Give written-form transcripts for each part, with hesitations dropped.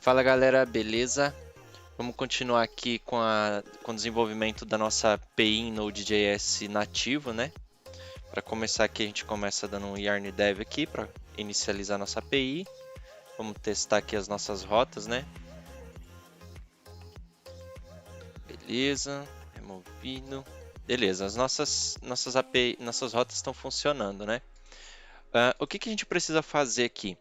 Fala galera, beleza? Vamos continuar aqui com o desenvolvimento da nossa API em Node.js nativo, né? Para começar aqui, a gente começa dando um yarn dev aqui para inicializar a nossa API. Vamos testar aqui as nossas rotas, né? Beleza, removido. Beleza, as nossas API, nossas rotas estão funcionando, né? O que a gente precisa fazer aqui?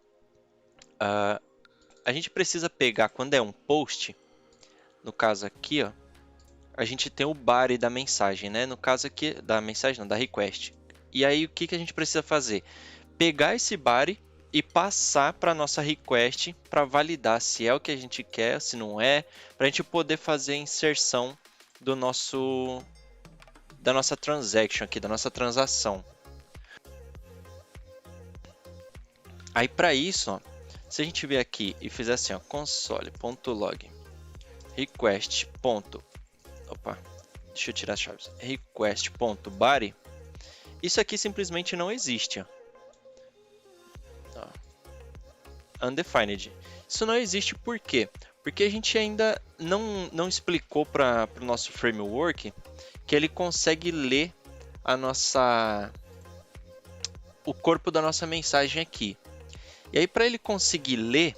A gente precisa pegar, quando é um post, no caso aqui, ó, a gente tem o body da mensagem, né? No caso aqui, da mensagem não, da request. E aí, o que a gente precisa fazer? Pegar esse body e passar para a nossa request para validar se é o que a gente quer, se não é, para a gente poder fazer a inserção da nossa transaction aqui, da nossa transação. Aí, para isso, ó, se a gente vier aqui e fizer assim, ó, console.log request. Opa, deixa eu tirar as chaves. Request.body. Isso aqui simplesmente não existe. Ó. Undefined. Isso não existe por quê? Porque a gente ainda não explicou para o nosso framework que ele consegue ler o corpo da nossa mensagem aqui. E aí, para ele conseguir ler,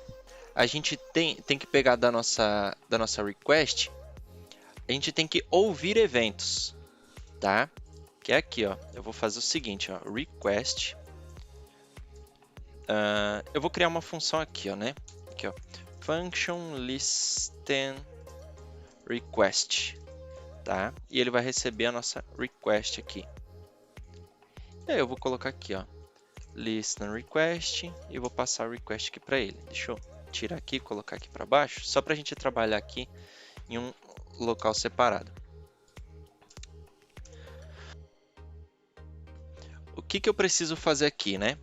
a gente tem que pegar da nossa request, a gente tem que ouvir eventos, tá? Que é aqui, ó. Eu vou fazer o seguinte, ó, request. Eu vou criar uma função aqui, ó, né? Aqui, ó, function listen request, tá? E ele vai receber a nossa request aqui. E aí eu vou colocar aqui, ó, listen request e vou passar o request aqui para ele. Deixa eu tirar aqui e colocar aqui para baixo, só para a gente trabalhar aqui em um local separado. O que eu preciso fazer aqui, né?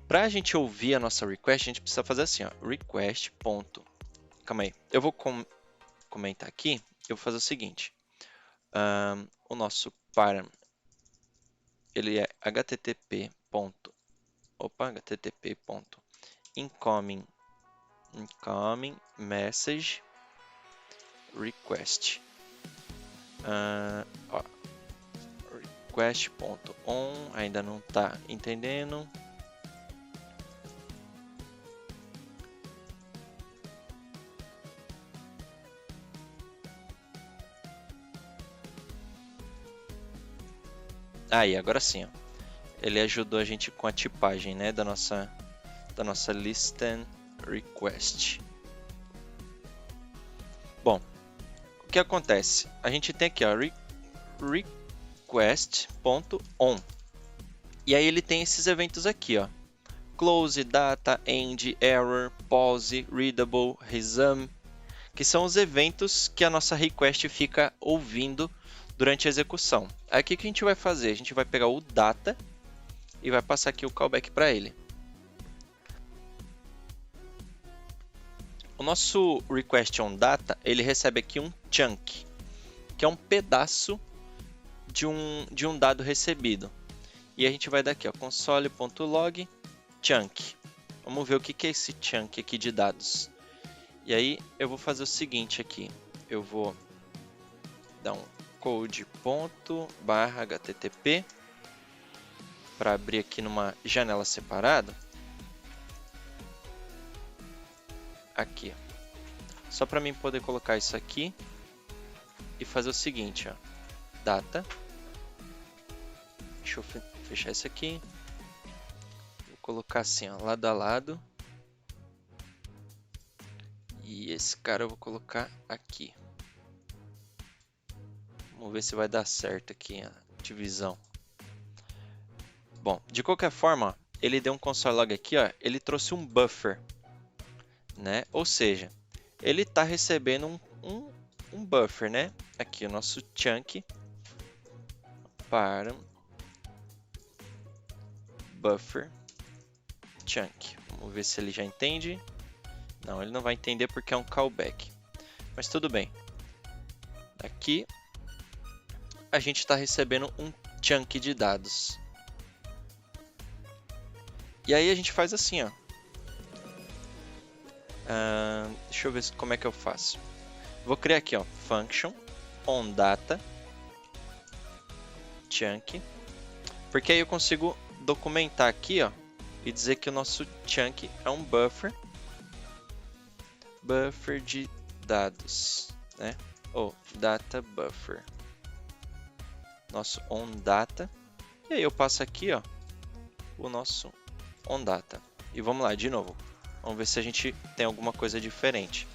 Para a gente ouvir a nossa request, a gente precisa fazer assim, ó, request. Calma aí, eu vou comentar aqui, eu vou fazer o seguinte. O nosso param, ele é http.incoming message request. Request.on, ainda não está entendendo. Aí, agora sim, ó. Ele ajudou a gente com a tipagem, né, da nossa listen request. Bom, o que acontece? A gente tem aqui, ó, request.on. E aí ele tem esses eventos aqui, ó. Close, data, end, error, pause, readable, resume, que são os eventos que a nossa request fica ouvindo durante a execução. Aí o que a gente vai fazer? A gente vai pegar o data e vai passar aqui o callback para ele. O nosso request on data, ele recebe aqui um chunk, que é um pedaço de um dado recebido. E a gente vai dar aqui, ó, console.log chunk. Vamos ver o que é esse chunk aqui de dados. E aí eu vou fazer o seguinte aqui. Eu vou dar um code.http para abrir aqui numa janela separada. Aqui. Só para mim poder colocar isso aqui e fazer o seguinte, ó. Data. Deixa eu fechar isso aqui. Vou colocar assim, ó, lado a lado. E esse cara eu vou colocar aqui. Vamos ver se vai dar certo aqui a divisão. Bom, de qualquer forma, ó, ele deu um console log aqui, ó, ele trouxe um buffer, né? Ou seja, ele está recebendo um buffer, né? Aqui o nosso chunk para buffer chunk. Vamos ver se ele já entende. Não, ele não vai entender porque é um callback. Mas tudo bem. Aqui a gente está recebendo um chunk de dados. E aí a gente faz assim, ó. Deixa eu ver como é que eu faço. Vou criar aqui, ó, function onData chunk, porque aí eu consigo documentar aqui, ó, e dizer que o nosso chunk é um buffer de dados, né? Ou data buffer, nosso onData, e aí eu passo aqui, ó, o nosso onData. E vamos lá, de novo. Vamos ver se a gente tem alguma coisa diferente.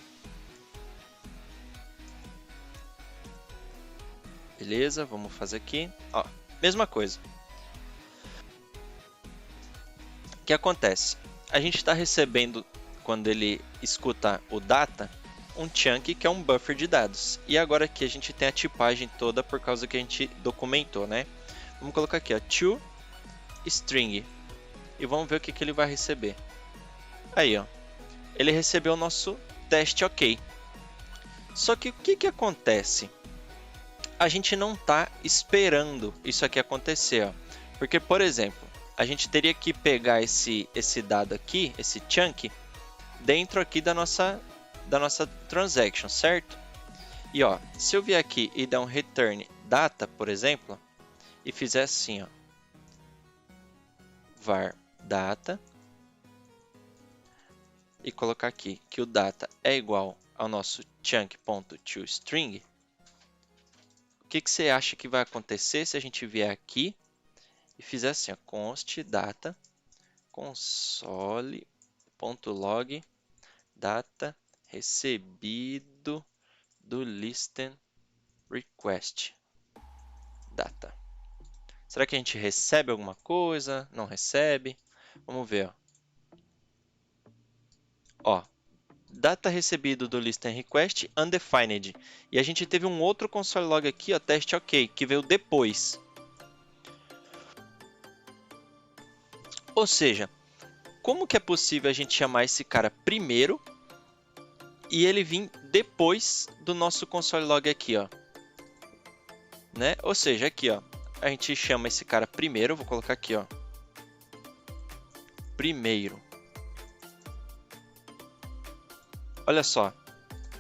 Beleza, vamos fazer aqui. Ó, mesma coisa. O que acontece? A gente está recebendo, quando ele escuta o data, um chunk que é um buffer de dados. E agora aqui a gente tem a tipagem toda por causa que a gente documentou, né? Vamos colocar aqui, ó, to string. E vamos ver o que ele vai receber. Aí, ó. Ele recebeu o nosso teste ok. Só que o que acontece? A gente não está esperando isso aqui acontecer, ó. Porque, por exemplo, a gente teria que pegar esse dado aqui, esse chunk, dentro aqui da nossa transaction, certo? E ó, se eu vier aqui e dar um return data, por exemplo, e fizer assim, ó, var data, e colocar aqui que o data é igual ao nosso chunk.toString, o que você acha que vai acontecer se a gente vier aqui e fizer assim, ó, const data console.log data recebido do listen request data. Será que a gente recebe alguma coisa? Não recebe? Vamos ver, ó. Data recebido do listen request undefined. E a gente teve um outro console log aqui, ó, teste ok, que veio depois. Ou seja, como que é possível a gente chamar esse cara primeiro e ele vir depois do nosso console log aqui, ó? Né? Ou seja, aqui, ó, a gente chama esse cara primeiro, vou colocar aqui, ó, primeiro. Olha só,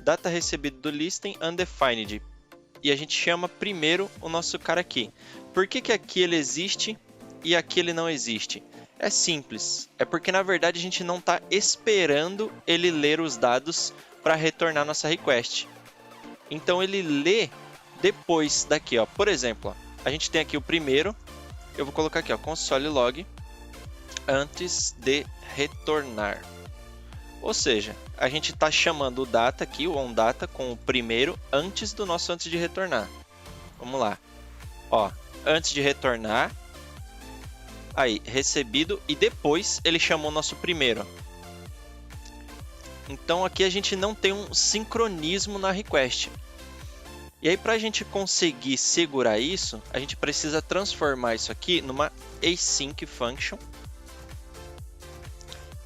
data recebido do listing undefined. E a gente chama primeiro o nosso cara aqui. Por que aqui ele existe e aqui ele não existe? É simples, é porque na verdade a gente não está esperando ele ler os dados para retornar nossa request. Então ele lê depois daqui, ó. Por exemplo, ó, a gente tem aqui o primeiro, eu vou colocar aqui, ó, console log antes de retornar. Ou seja, a gente está chamando o data aqui, o onData, com o primeiro antes do nosso antes de retornar. Vamos lá. Ó, antes de retornar, aí, recebido, e depois ele chamou o nosso primeiro. Então aqui a gente não tem um sincronismo na request. E aí, para a gente conseguir segurar isso, a gente precisa transformar isso aqui numa async function.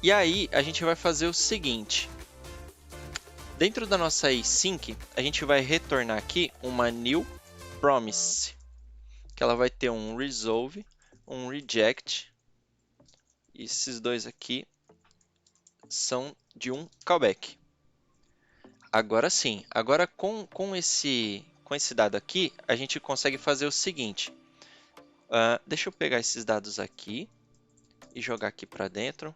E aí, a gente vai fazer o seguinte. Dentro da nossa async, a gente vai retornar aqui uma new promise, que ela vai ter um resolve, um reject. E esses dois aqui são de um callback. Agora sim, agora com esse dado aqui, a gente consegue fazer o seguinte. Deixa eu pegar esses dados aqui e jogar aqui para dentro.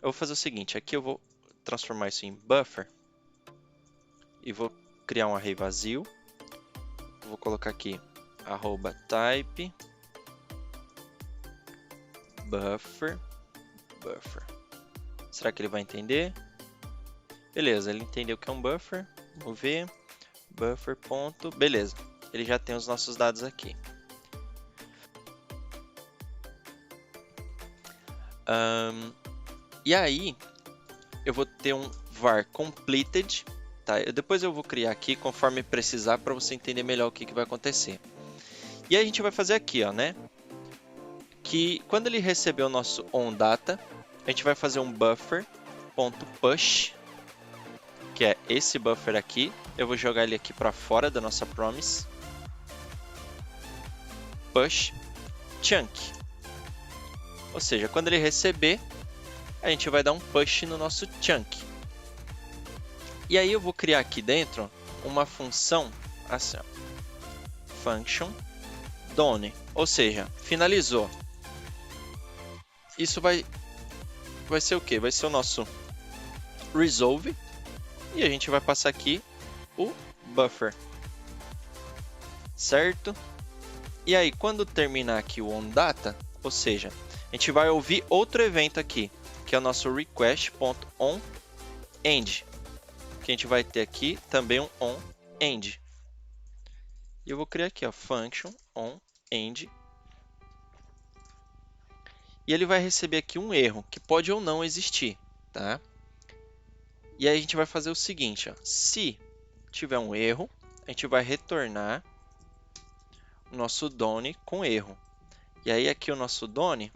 Eu vou fazer o seguinte, aqui eu vou transformar isso em buffer e vou criar um array vazio. Vou colocar aqui @type buffer. Será que ele vai entender? Beleza, ele entendeu que é um buffer. Vamos ver. Buffer. Beleza, ele já tem os nossos dados aqui. E aí, eu vou ter um var completed, tá? Depois eu vou criar aqui conforme precisar para você entender melhor o que vai acontecer. E aí a gente vai fazer aqui, ó, né? Que quando ele receber o nosso onData, a gente vai fazer um buffer.push, que é esse buffer aqui. Eu vou jogar ele aqui para fora da nossa promise. Push chunk. Ou seja, quando ele receber, a gente vai dar um push no nosso chunk. E aí eu vou criar aqui dentro uma função assim, ó, function done, ou seja, finalizou. Isso vai ser o que? Vai ser o nosso resolve e a gente vai passar aqui o buffer, certo? E aí quando terminar aqui o onData, ou seja, a gente vai ouvir outro evento aqui, que é o nosso request.onEnd, que a gente vai ter aqui também um onEnd. E eu vou criar aqui, ó, function onEnd. E ele vai receber aqui um erro, que pode ou não existir, tá? E aí a gente vai fazer o seguinte, ó, se tiver um erro, a gente vai retornar o nosso done com erro. E aí aqui o nosso done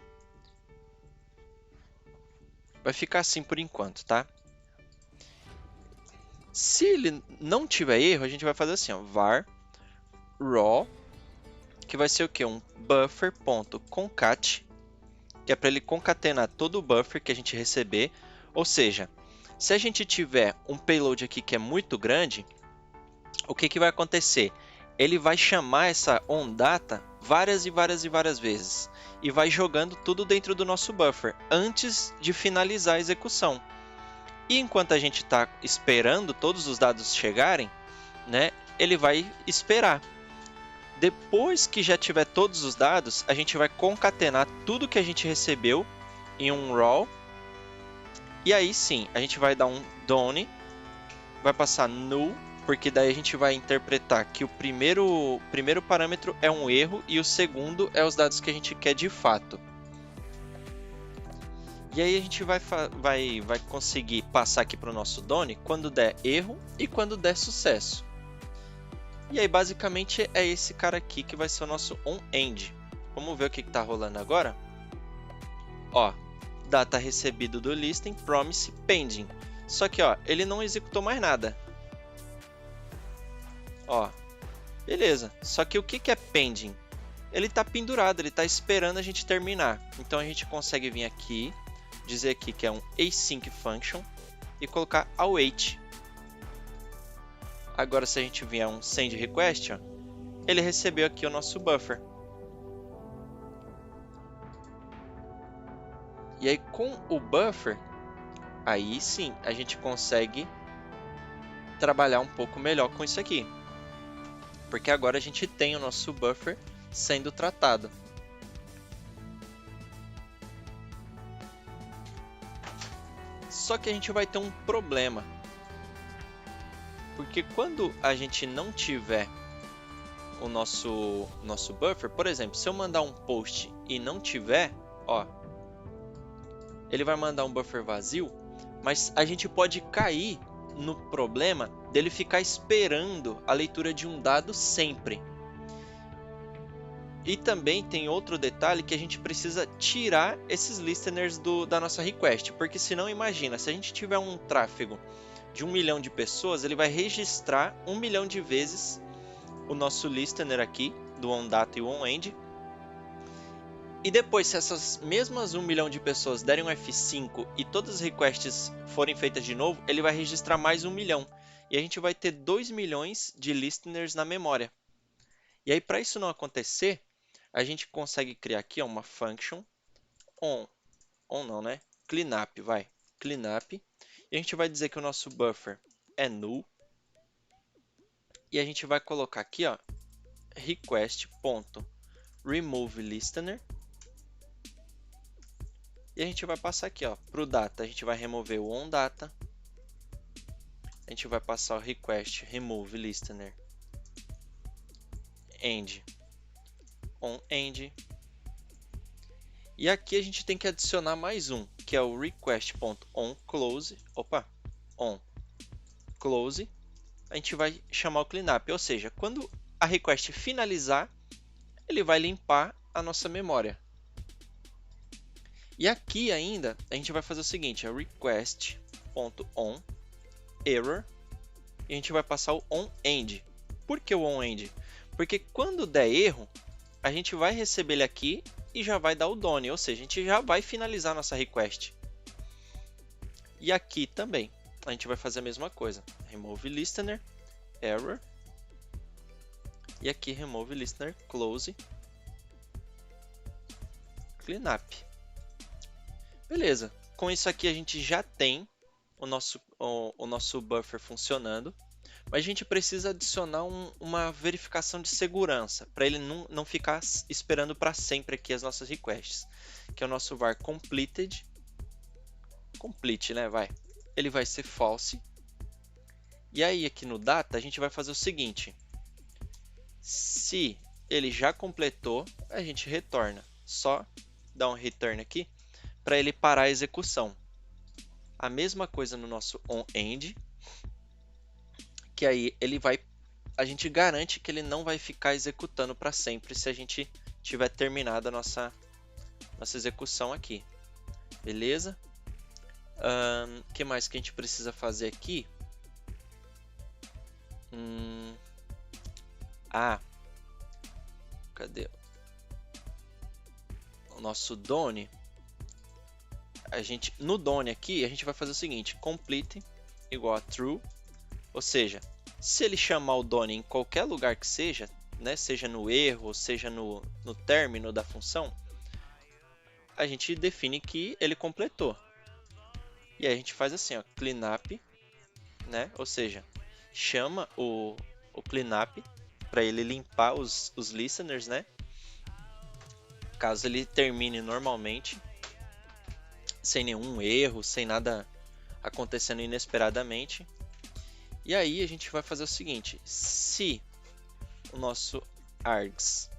vai ficar assim por enquanto, tá? Se ele não tiver erro, a gente vai fazer assim, ó, var raw, que vai ser o quê? Um buffer.concat, que é para ele concatenar todo o buffer que a gente receber. Ou seja, se a gente tiver um payload aqui que é muito grande, o que vai acontecer? Ele vai chamar essa onData várias vezes e vai jogando tudo dentro do nosso buffer antes de finalizar a execução. E enquanto a gente está esperando todos os dados chegarem, né, ele vai esperar. Depois que já tiver todos os dados, a gente vai concatenar tudo que a gente recebeu em um raw. E aí sim, a gente vai dar um done, vai passar null, porque daí a gente vai interpretar que o primeiro parâmetro é um erro e o segundo é os dados que a gente quer de fato. E aí a gente vai conseguir passar aqui para o nosso done quando der erro e quando der sucesso. E aí basicamente é esse cara aqui que vai ser o nosso onEnd. Vamos ver o que está rolando agora? Ó, data recebido do listing, promise pending. Só que ó, ele não executou mais nada. Ó, beleza. Só que o que é pending? Ele está pendurado, ele está esperando a gente terminar. Então a gente consegue vir aqui, dizer aqui que é um async function e colocar await. Agora se a gente vier um send request, ó, ele recebeu aqui o nosso buffer. E aí com o buffer, aí sim a gente consegue trabalhar um pouco melhor com isso aqui. Porque agora a gente tem o nosso buffer sendo tratado. Só que a gente vai ter um problema. Porque quando a gente não tiver o nosso buffer, por exemplo, se eu mandar um post e não tiver, ó, ele vai mandar um buffer vazio, mas a gente pode cair no problema dele ficar esperando a leitura de um dado sempre. E também tem outro detalhe que a gente precisa tirar esses listeners da nossa request, porque senão imagina, se a gente tiver um tráfego de 1 milhão de pessoas, ele vai registrar 1 milhão de vezes o nosso listener aqui, do onData e o onEnd. E depois, se essas mesmas 1 milhão de pessoas derem um F5 e todas as requests forem feitas de novo, ele vai registrar mais 1 milhão. E a gente vai ter 2 milhões de listeners na memória. E aí, para isso não acontecer, a gente consegue criar aqui ó, uma function cleanup, cleanup. E a gente vai dizer que o nosso buffer é null. E a gente vai colocar aqui ó, request.removeListener. E a gente vai passar aqui ó, para o data, a gente vai remover o onData. A gente vai passar o request remove listener end onEnd. E aqui a gente tem que adicionar mais um, que é o request.onClose. onClose. A gente vai chamar o cleanup, ou seja, quando a request finalizar, ele vai limpar a nossa memória. E aqui ainda a gente vai fazer o seguinte, request.onError, e a gente vai passar o onEnd. Por que o onEnd? Porque quando der erro, a gente vai receber ele aqui e já vai dar o done, ou seja, a gente já vai finalizar nossa request. E aqui também a gente vai fazer a mesma coisa. Remove listener, error. E aqui remove listener, close, cleanup. Beleza. Com isso aqui a gente já tem o nosso buffer funcionando. Mas a gente precisa adicionar uma verificação de segurança, para ele não ficar esperando para sempre aqui as nossas requests, que é o nosso var completed, complete, né, ele vai ser false, e aí aqui no data a gente vai fazer o seguinte, se ele já completou, a gente retorna, só dá um return aqui, para ele parar a execução. A mesma coisa no nosso onEnd, que aí a gente garante que ele não vai ficar executando para sempre se a gente tiver terminado a nossa execução aqui. Beleza? O que mais que a gente precisa fazer aqui? Cadê? O nosso Done. No Done aqui, a gente vai fazer o seguinte. Complete igual a true. Ou seja, se ele chamar o Done em qualquer lugar que seja, né, seja no erro, seja no término da função, a gente define que ele completou. E aí a gente faz assim, ó, cleanup, né, ou seja, chama o cleanup para ele limpar os listeners, né, caso ele termine normalmente, sem nenhum erro, sem nada acontecendo inesperadamente. E aí a gente vai fazer o seguinte, se o nosso args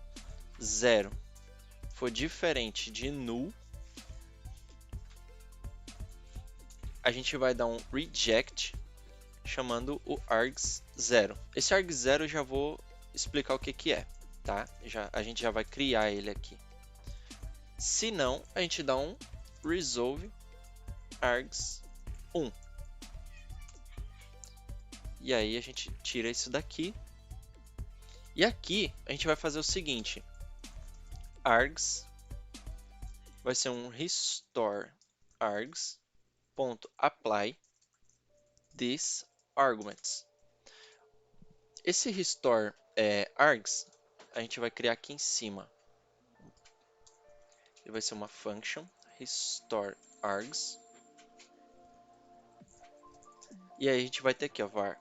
0 for diferente de null, a gente vai dar um reject chamando o args 0. Esse args 0 eu já vou explicar o que é, tá? A gente já vai criar ele aqui. Se não, a gente dá um resolve args 1. E aí a gente tira isso daqui. E aqui a gente vai fazer o seguinte. Args vai ser um restore args.apply these arguments. Esse restore args a gente vai criar aqui em cima. Ele vai ser uma function restore args. E aí a gente vai ter aqui, ó, var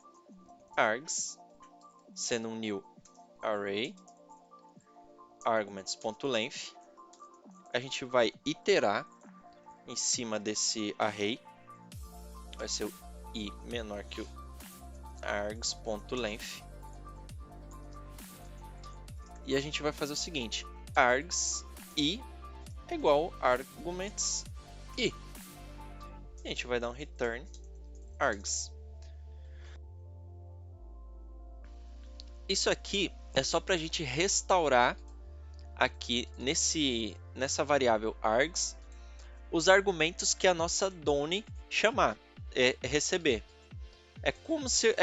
args, sendo um new array, arguments.length. A gente vai iterar em cima desse array. Vai ser o i menor que o args.length. E a gente vai fazer o seguinte, args i é igual arguments i. E a gente vai dar um return args. Isso aqui é só para a gente restaurar aqui nessa variável args os argumentos que a nossa Done chamar, receber. É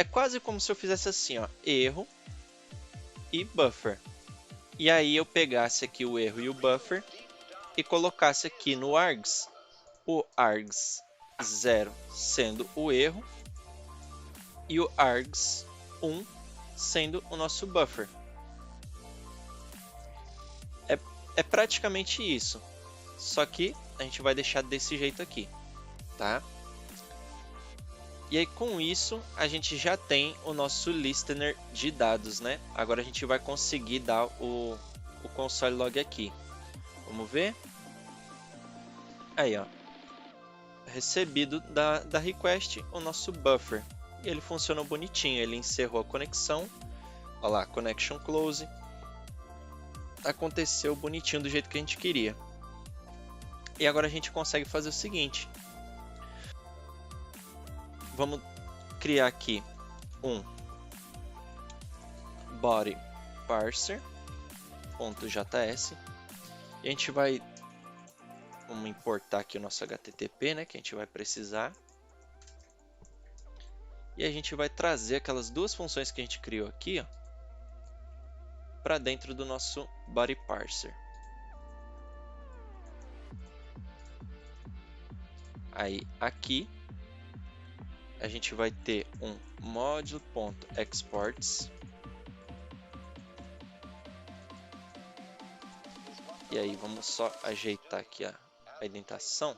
quase como se eu fizesse assim, ó, erro e buffer. E aí eu pegasse aqui o erro e o buffer e colocasse aqui no args o args 0 sendo o erro e o args 1 sendo o nosso buffer. É praticamente isso, só que a gente vai deixar desse jeito aqui, tá? E aí com isso a gente já tem o nosso listener de dados, né? Agora a gente vai conseguir dar o console log aqui. Vamos ver? Aí, ó. Recebido da request o nosso buffer. E ele funcionou bonitinho, ele encerrou a conexão. Olha lá, connection close. Aconteceu bonitinho do jeito que a gente queria. E agora a gente consegue fazer o seguinte. Vamos criar aqui um body parser.js. E a gente vai vamos importar aqui o nosso HTTP, né, que a gente vai precisar. E a gente vai trazer aquelas duas funções que a gente criou aqui, para dentro do nosso body parser. Aí aqui a gente vai ter um module.exports. E aí, vamos só ajeitar aqui a indentação.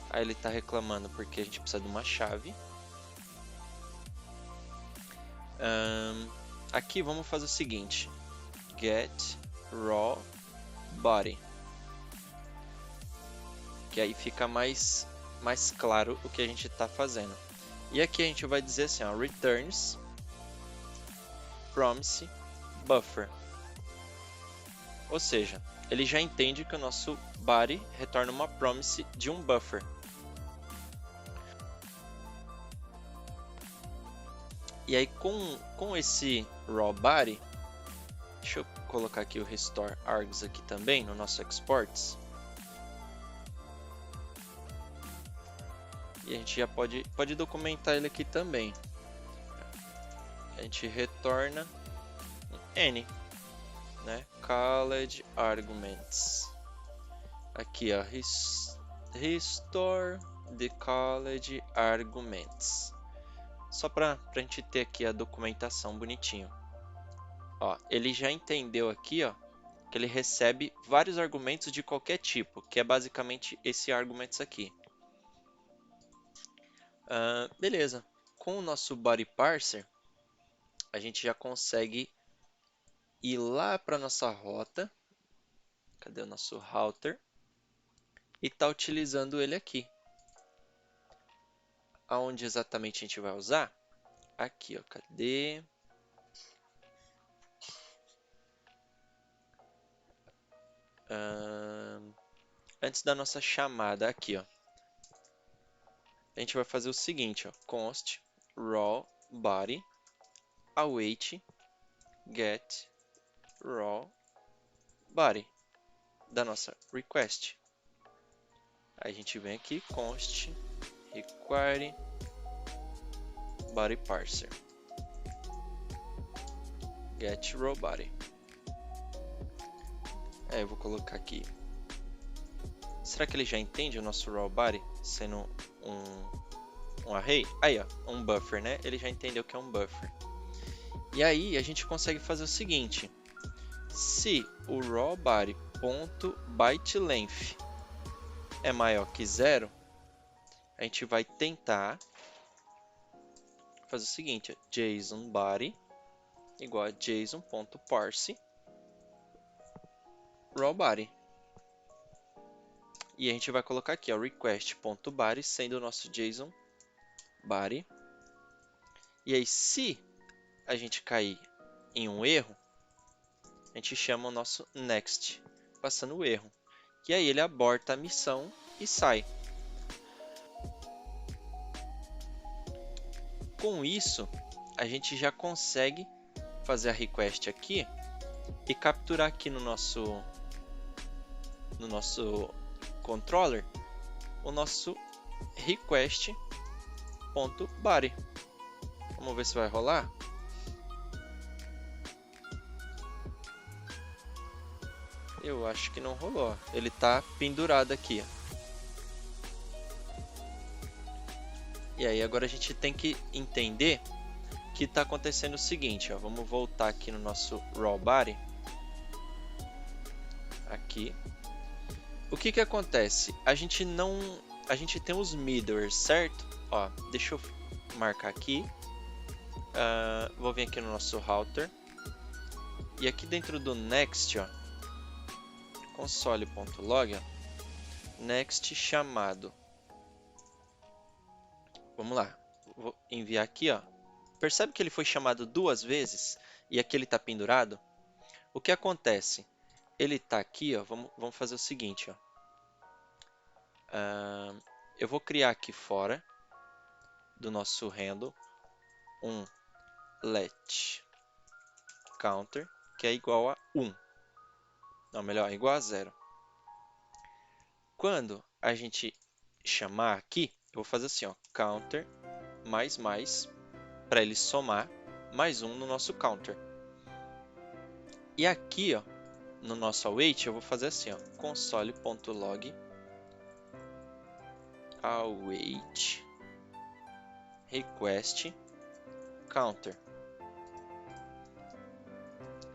Aí ele está reclamando porque a gente precisa de uma chave. Aqui vamos fazer o seguinte. Get raw body. Que aí fica mais claro o que a gente está fazendo. E aqui a gente vai dizer assim, ó, returns promise buffer. Ou seja, ele já entende que o nosso body retorna uma promise de um buffer. E aí com esse raw body, deixa eu colocar aqui o restore args aqui também no nosso exports. E a gente já pode documentar ele aqui também. A gente retorna n, né? Called arguments. Aqui, ó, restore the called arguments. Só para a gente ter aqui a documentação bonitinho. Ó, ele já entendeu aqui, ó, que ele recebe vários argumentos de qualquer tipo, que é basicamente esse arguments aqui. Beleza. Com o nosso body parser, a gente já consegue ir lá para nossa rota. Cadê o nosso router? E tá utilizando ele aqui. Aonde exatamente a gente vai usar? Aqui, ó. Cadê? Antes da nossa chamada, aqui, ó. A gente vai fazer o seguinte, ó. Const raw body await get raw body da nossa request. Aí a gente vem aqui, const require body parser get raw body. Eu vou colocar aqui. Será que ele já entende o nosso raw body sendo um array? Aí, ó, um buffer, né? Ele já entendeu que é um buffer. E aí a gente consegue fazer o seguinte: se o raw body.bytelength é maior que 0, a gente vai tentar fazer o seguinte: JSON body igual a JSON.parse raw body. E a gente vai colocar aqui, ó, request.body sendo o nosso JSON body. E aí, se a gente cair em um erro, a gente chama o nosso next, passando o erro. E aí ele aborta a missão e sai. Com isso, a gente já consegue fazer a request aqui e capturar aqui no nosso controller o nosso request.body. Vamos ver se vai rolar. Eu acho que não rolou. Ele está pendurado aqui. E aí agora a gente tem que entender que está acontecendo o seguinte, ó. Vamos voltar aqui no nosso raw body. Aqui. O que acontece? A gente tem os middlewares, certo? Ó, deixa eu marcar aqui. Vou vir aqui no nosso router. E aqui dentro do next, ó, console.log, ó, next chamado. Vamos lá. Vou enviar aqui, ó. Percebe que ele foi chamado 2 vezes e aqui ele está pendurado? O que acontece? Ele está aqui, ó. Vamos fazer o seguinte, ó. Eu vou criar aqui fora do nosso handle um let counter que é igual a 1. Não, melhor, igual a 0. Quando a gente chamar aqui, eu vou fazer assim, ó, counter mais para ele somar mais 1 no nosso counter. E aqui, ó, no nosso await, eu vou fazer assim, ó, console.log await request counter.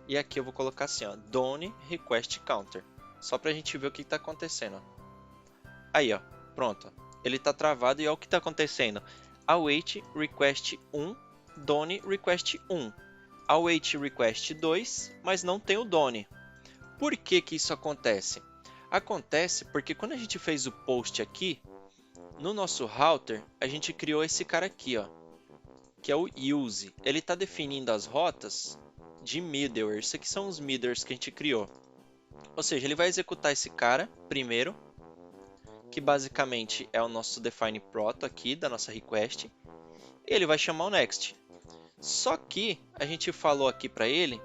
E aqui eu vou colocar assim, ó, done request counter, só para a gente ver o que está acontecendo. Ó. Aí, ó, pronto. Ele está travado e olha o que está acontecendo. Await request 1, done request 1. Await request 2, mas não tem o done. Por que que isso acontece? Acontece porque quando a gente fez o post aqui, no nosso router, a gente criou esse cara aqui, ó, que é o use. Ele está definindo as rotas de middleware. Isso aqui são os middlewares que a gente criou. Ou seja, ele vai executar esse cara primeiro, que basicamente é o nosso define proto aqui da nossa request, e ele vai chamar o next. Só que a gente falou aqui para ele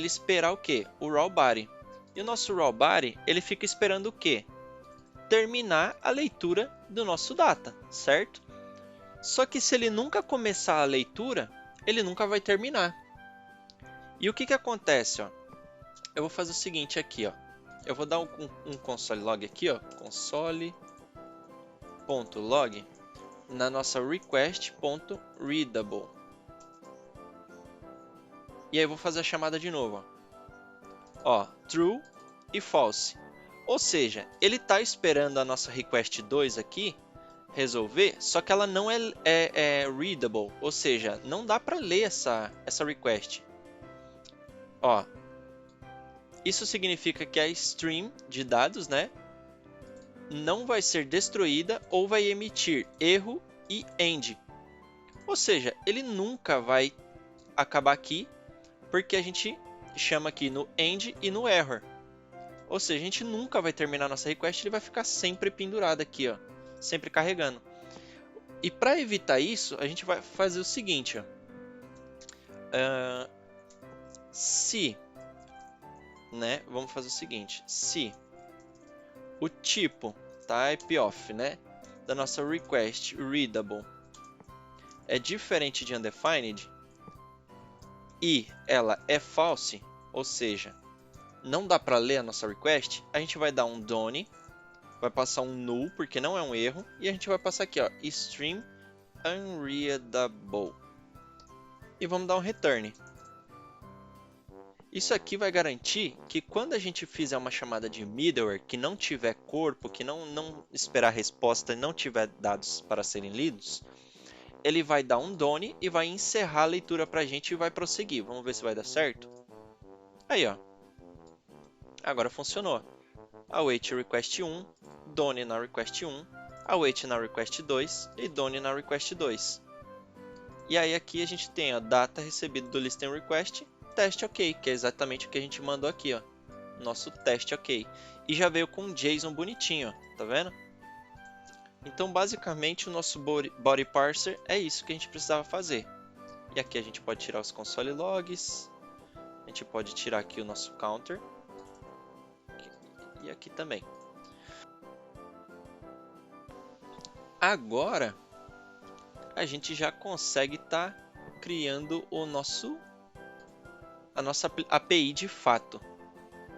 esperar o quê? O raw body. E o nosso raw body, ele fica esperando o quê? Terminar a leitura do nosso data, certo? Só que se ele nunca começar a leitura, ele nunca vai terminar. E o que que acontece, ó? Eu vou fazer o seguinte aqui, ó. Eu vou dar um console log aqui, ó, console.log na nossa request.readable. E aí eu vou fazer a chamada de novo, ó. Ó, true e false. Ou seja, ele está esperando a nossa request 2 aqui resolver, só que ela não é readable, ou seja, não dá para ler essa request. Ó, isso significa que a stream de dados, né, não vai ser destruída ou vai emitir erro e end. Ou seja, ele nunca vai acabar aqui, porque a gente chama aqui no end e no error. Ou seja, a gente nunca vai terminar nossa request, ele vai ficar sempre pendurado aqui, ó, sempre carregando. E para evitar isso, a gente vai fazer o seguinte, ó. Se, né, vamos fazer o seguinte, se o tipo type of, né, da nossa request readable é diferente de undefined e ela é false, ou seja, não dá para ler a nossa request, a gente vai dar um done, vai passar um null porque não é um erro e a gente vai passar aqui, ó, stream unreadable e vamos dar um return. Isso aqui vai garantir que quando a gente fizer uma chamada de middleware que não tiver corpo, que não esperar a resposta e não tiver dados para serem lidos, ele vai dar um done e vai encerrar a leitura para a gente e vai prosseguir. Vamos ver se vai dar certo? Aí, ó. Agora funcionou. Await request 1, done na request 1, await na request 2 e done na request 2. E aí aqui a gente tem a data recebida do listen request, teste ok, que é exatamente o que a gente mandou aqui, ó. Nosso teste ok. E já veio com um JSON bonitinho, ó, tá vendo? Então basicamente o nosso body parser é isso que a gente precisava fazer. E aqui a gente pode tirar os console logs, a gente pode tirar aqui o nosso counter, e aqui também. Agora a gente já consegue estar criando a nossa API de fato,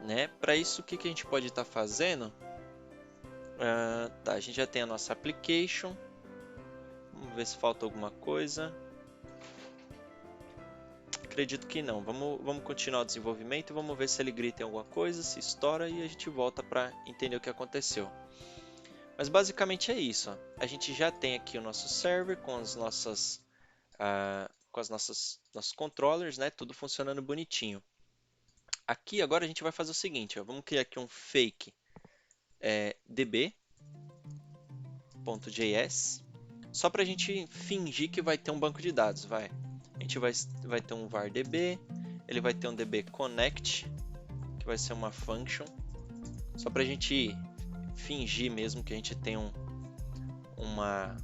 né? Para isso, o que a gente pode estar fazendo? Tá, a gente já tem a nossa application. Vamos ver se falta alguma coisa. Acredito que não. Vamos continuar o desenvolvimento e vamos ver se ele grita em alguma coisa, se estoura e a gente volta para entender o que aconteceu. Mas basicamente é isso. Ó. A gente já tem aqui o nosso server com as nossos controllers, né? Tudo funcionando bonitinho. Aqui agora a gente vai fazer o seguinte, ó, vamos criar aqui um fake db.js, só para a gente fingir que vai ter um banco de dados, vai. A gente vai ter um var db, ele vai ter um db connect, que vai ser uma function, só para a gente fingir mesmo que a gente tem uma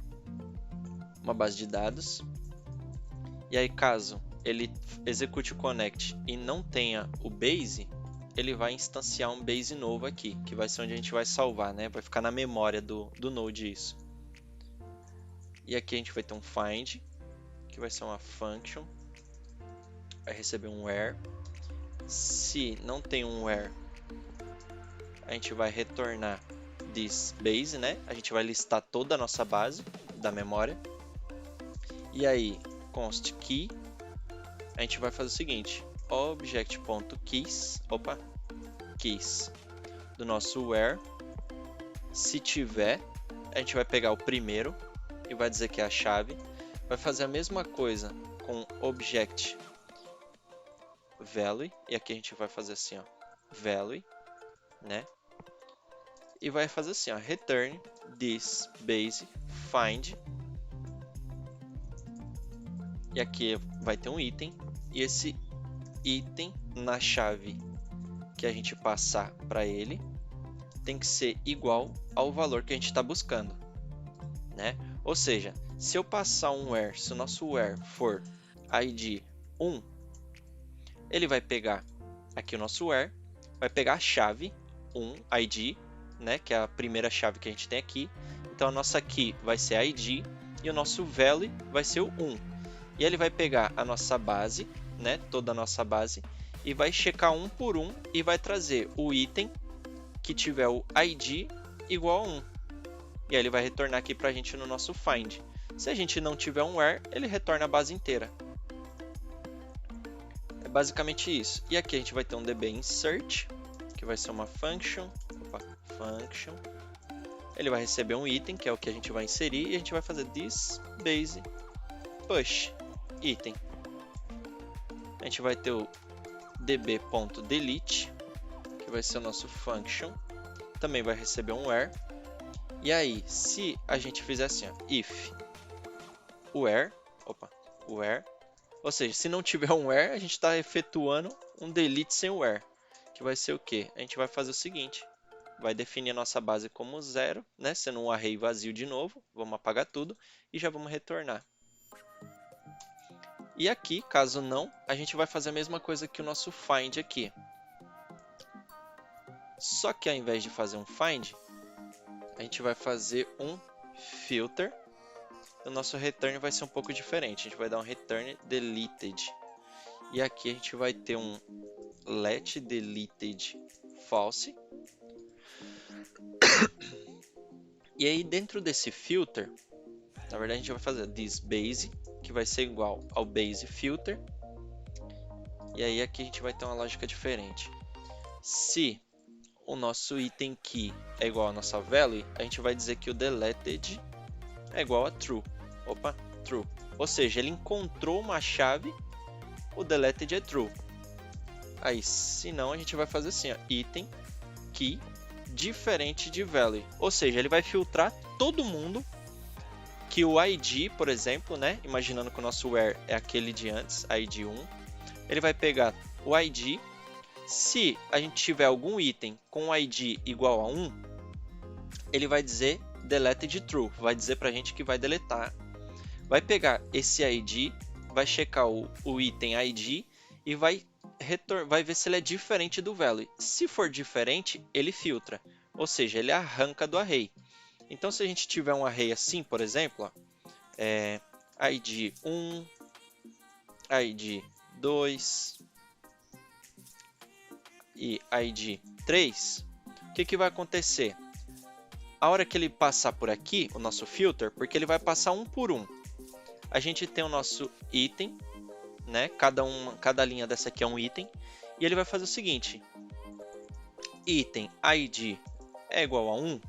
base de dados. E aí caso ele execute o connect e não tenha o base, ele vai instanciar um base novo aqui, que vai ser onde a gente vai salvar, né? Vai ficar na memória do node isso. E aqui a gente vai ter um find, que vai ser uma function, vai receber um where. Se não tem um where, a gente vai retornar this base, né? A gente vai listar toda a nossa base da memória. E aí, const key, a gente vai fazer o seguinte, object.keys, keys do nosso where, se tiver, a gente vai pegar o primeiro e vai dizer que é a chave, vai fazer a mesma coisa com object value, e aqui a gente vai fazer assim, ó, value, né? E vai fazer assim, ó, return this base find, e aqui vai ter um item, e esse item na chave que a gente passar para ele tem que ser igual ao valor que a gente está buscando, né? Ou seja, se eu passar um where, se o nosso where for id 1, ele vai pegar aqui o nosso where, vai pegar a chave 1 id, né, que é a primeira chave que a gente tem aqui. Então a nossa key vai ser id e o nosso value vai ser o 1. E ele vai pegar a nossa base, né, toda a nossa base, e vai checar um por um e vai trazer o item que tiver o id igual a 1. E aí ele vai retornar aqui para a gente no nosso find. Se a gente não tiver um where, ele retorna a base inteira. É basicamente isso. E aqui a gente vai ter um db insert, que vai ser uma function. Function. Ele vai receber um item, que é o que a gente vai inserir, e a gente vai fazer this base push item. A gente vai ter o db.delete, que vai ser o nosso function, também vai receber um where. E aí, se a gente fizer assim, ó, if where, ou seja, se não tiver um where, a gente está efetuando um delete sem where, que vai ser o quê? A gente vai fazer o seguinte, vai definir a nossa base como 0, né, sendo um array vazio de novo, vamos apagar tudo e já vamos retornar. E aqui, caso não, a gente vai fazer a mesma coisa que o nosso find aqui. Só que ao invés de fazer um find, a gente vai fazer um filter. O nosso return vai ser um pouco diferente. A gente vai dar um return deleted. E aqui a gente vai ter um let deleted false. E aí dentro desse filter, na verdade a gente vai fazer this base, que vai ser igual ao base filter. E aí aqui a gente vai ter uma lógica diferente. Se o nosso item key é igual a nossa value, a gente vai dizer que o deleted é igual a true. True. Ou seja, ele encontrou uma chave, o deleted é true. Aí, se não, a gente vai fazer assim, ó, item key diferente de value. Ou seja, ele vai filtrar todo mundo que o id, por exemplo, né, imaginando que o nosso where é aquele de antes, id 1, ele vai pegar o id. Se a gente tiver algum item com id igual a 1, ele vai dizer deleted true, vai dizer para a gente que vai deletar. Vai pegar esse id, vai checar o item id e vai ver se ele é diferente do value. Se for diferente, ele filtra, ou seja, ele arranca do array. Então, se a gente tiver um array assim, por exemplo, ó, id 1, id 2... e id 3, o que vai acontecer? A hora que ele passar por aqui, o nosso filter, porque ele vai passar um por um. A gente tem o nosso item, né? Cada linha dessa aqui é um item. E ele vai fazer o seguinte. Item id é igual a 1.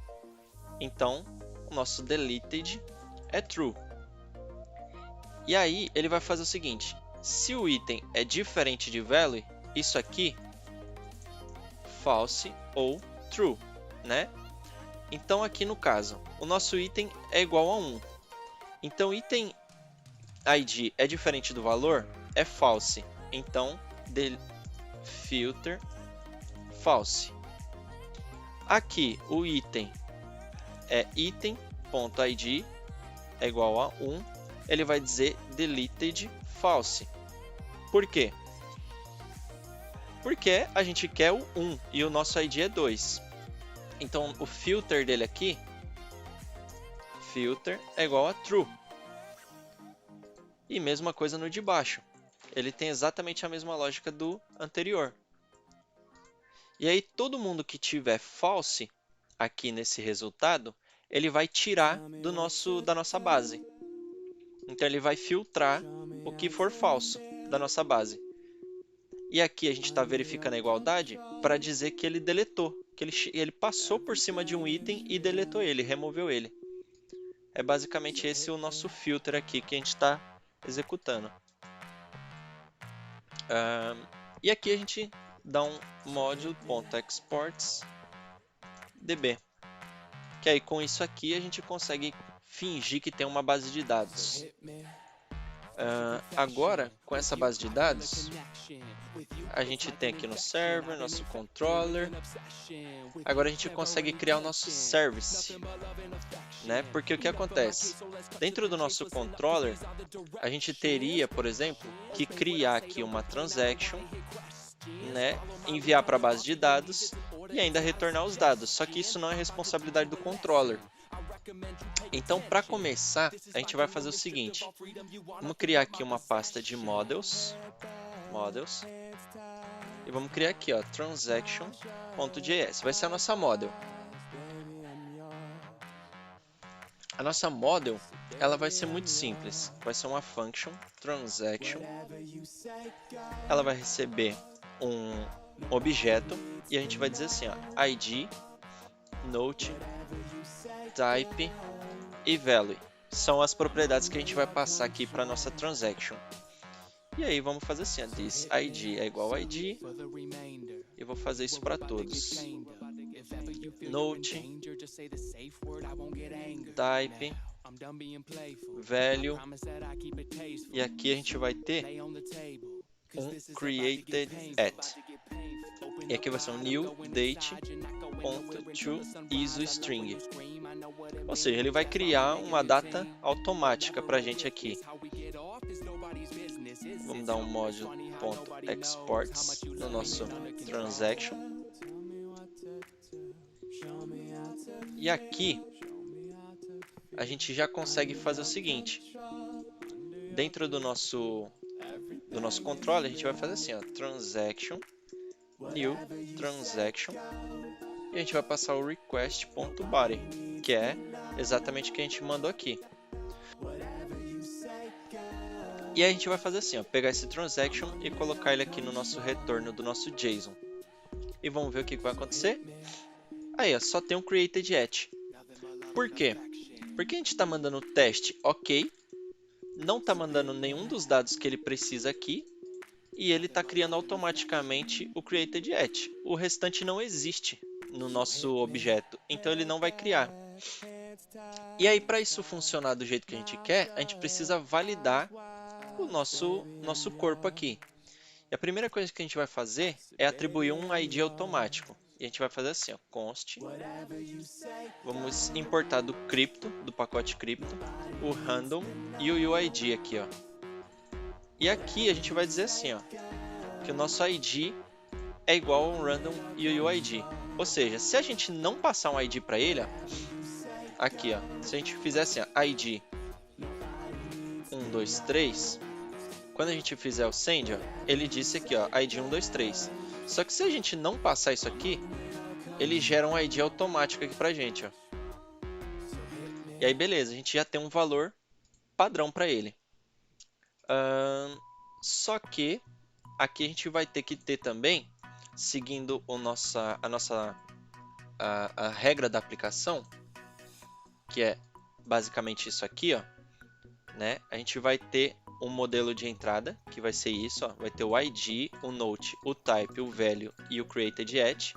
Então, o nosso deleted é true. E aí, ele vai fazer o seguinte. Se o item é diferente de value, isso aqui false ou true, né? Então aqui no caso, o nosso item é igual a 1. Então item id é diferente do valor, é false. Então filter false. Aqui o item é item.id é igual a 1, ele vai dizer deleted false. Por quê? Porque a gente quer o 1 e o nosso id é 2. Então, o filter dele aqui, filter é igual a true. E mesma coisa no de baixo. Ele tem exatamente a mesma lógica do anterior. E aí, todo mundo que tiver false, aqui nesse resultado, ele vai tirar da nossa base. Então, ele vai filtrar o que for falso da nossa base. E aqui a gente está verificando a igualdade para dizer que ele deletou, que ele passou por cima de um item e deletou ele, removeu ele. É basicamente esse o nosso filter aqui que a gente está executando. E aqui a gente dá um module.exports.db, que aí com isso aqui a gente consegue fingir que tem uma base de dados. Agora, com essa base de dados, a gente tem aqui no server, nosso controller. Agora a gente consegue criar o nosso service, né? Porque o que acontece? Dentro do nosso controller, a gente teria, por exemplo, que criar aqui uma transaction, né? Enviar para a base de dados e ainda retornar os dados. Só que isso não é responsabilidade do controller. Então, para começar, a gente vai fazer o seguinte. Vamos criar aqui uma pasta de models. E vamos criar aqui, ó, transaction.js. Vai ser a nossa model. A nossa model, ela vai ser muito simples. Vai ser uma function transaction. Ela vai receber um objeto e a gente vai dizer assim, ó, id, note, type e value. São as propriedades que a gente vai passar aqui para nossa transaction. E aí vamos fazer assim, ó, this id é igual a id. E vou fazer isso para todos. Note, type, value. E aqui a gente vai ter um created@. E aqui vai ser um new date.toIsoString. Ou seja, ele vai criar uma data automática para a gente aqui. Vamos dar um module.exports no nosso transaction. E aqui a gente já consegue fazer o seguinte. Dentro do nosso controle, a gente vai fazer assim, ó, transaction, new transaction, e a gente vai passar o request.body, que é exatamente o que a gente mandou aqui. E aí a gente vai fazer assim, ó, pegar esse transaction e colocar ele aqui no nosso retorno do nosso JSON. E vamos ver o que vai acontecer. Aí, ó, só tem um created@. Por quê? Porque a gente está mandando o teste ok, não está mandando nenhum dos dados que ele precisa aqui, e ele está criando automaticamente o created@. O restante não existe no nosso objeto, então ele não vai criar. E aí, para isso funcionar do jeito que a gente quer, a gente precisa validar o nosso corpo aqui. E a primeira coisa que a gente vai fazer é atribuir um ID automático. E a gente vai fazer assim, ó, const. Vamos importar do crypto, do pacote crypto, o random e o UID aqui, ó. E aqui a gente vai dizer assim, ó, que o nosso ID é igual ao random e o UID. Ou seja, se a gente não passar um ID para ele, ó, aqui, ó, se a gente fizer assim, ó, ID 123, quando a gente fizer o send, ó, ele disse aqui, ó, ID 123. Só que se a gente não passar isso aqui, ele gera um ID automático aqui pra gente, ó. E aí, beleza, a gente já tem um valor padrão para ele. Só que aqui a gente vai ter que ter também, seguindo a regra da aplicação, que é basicamente isso aqui, ó, né? A gente vai ter um modelo de entrada, que vai ser isso, ó, vai ter o ID, o note, o type, o value e o created@.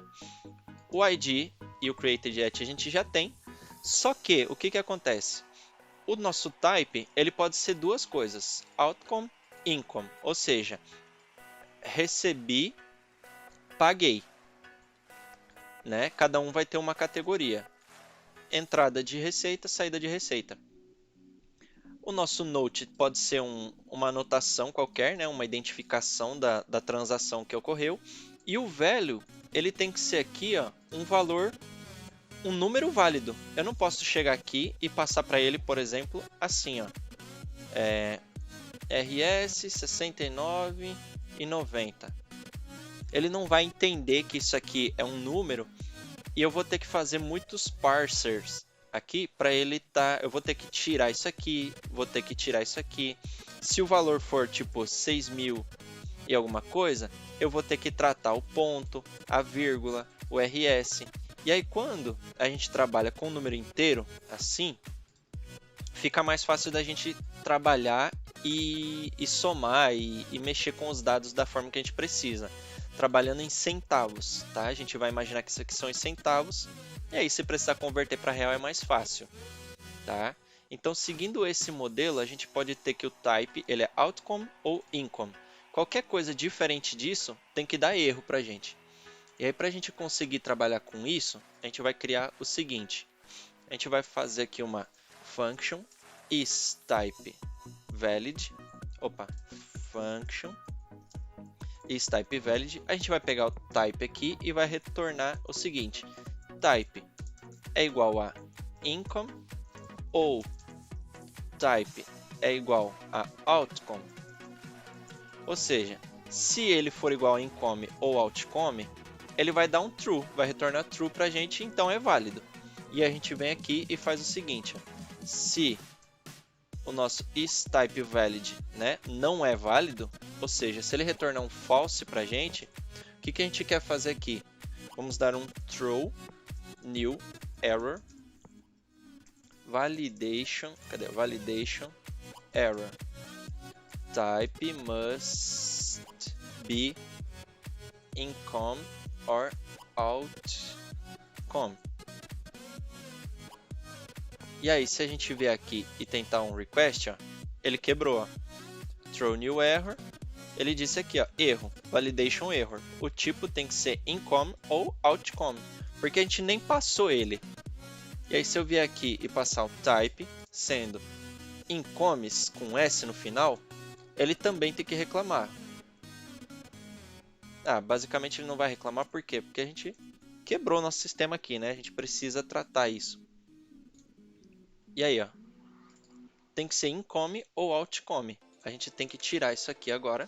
O ID e o created@ a gente já tem, só que o que acontece? O nosso type ele pode ser duas coisas, outcome, income, ou seja, recebi, paguei, né? Cada um vai ter uma categoria, entrada de receita, saída de receita. O nosso note pode ser uma anotação qualquer, né? Uma identificação da transação que ocorreu, e o value ele tem que ser aqui, ó, um valor, um número válido. Eu não posso chegar aqui e passar para ele, por exemplo, assim, ó, RS 69,90. Ele não vai entender que isso aqui é um número E eu vou ter que fazer muitos parsers aqui para ele tá, eu vou ter que tirar isso aqui, vou ter que tirar isso aqui. Se o valor for tipo 6.000 e alguma coisa, eu vou ter que tratar o ponto, a vírgula, o RS. E aí quando a gente trabalha com um número inteiro, assim, fica mais fácil da gente trabalhar e somar e mexer com os dados da forma que a gente precisa. Trabalhando em centavos, tá? A gente vai imaginar que isso aqui são em centavos, e aí se precisar converter para real é mais fácil, tá? Então, seguindo esse modelo, a gente pode ter que o type ele é outcome ou income. Qualquer coisa diferente disso tem que dar erro para a gente. E aí, para a gente conseguir trabalhar com isso, a gente vai criar o seguinte. A gente vai fazer aqui uma function isTypeValid. Function isTypeValid. A gente vai pegar o type aqui e vai retornar o seguinte. Type é igual a income ou type é igual a outcome. Ou seja, se ele for igual a income ou outcome, ele vai dar um true, vai retornar true para a gente, então é válido. E a gente vem aqui e faz o seguinte, ó. Se o nosso isTypeValid, né, não é válido, ou seja, se ele retornar um false para a gente, o que a gente quer fazer aqui? Vamos dar um throw new error validation, validation error type must be income or outcome. E aí, se a gente vier aqui e tentar um request, ó, ele quebrou. Ó. Throw new error. Ele disse aqui, ó, erro, validation error. O tipo tem que ser income ou outcome, porque a gente nem passou ele. E aí, se eu vier aqui e passar o type, sendo incomes com S no final, ele também tem que reclamar. Basicamente ele não vai reclamar, por quê? Porque a gente quebrou nosso sistema aqui, né? A gente precisa tratar isso. E aí, ó, tem que ser income ou outcome. A gente tem que tirar isso aqui agora.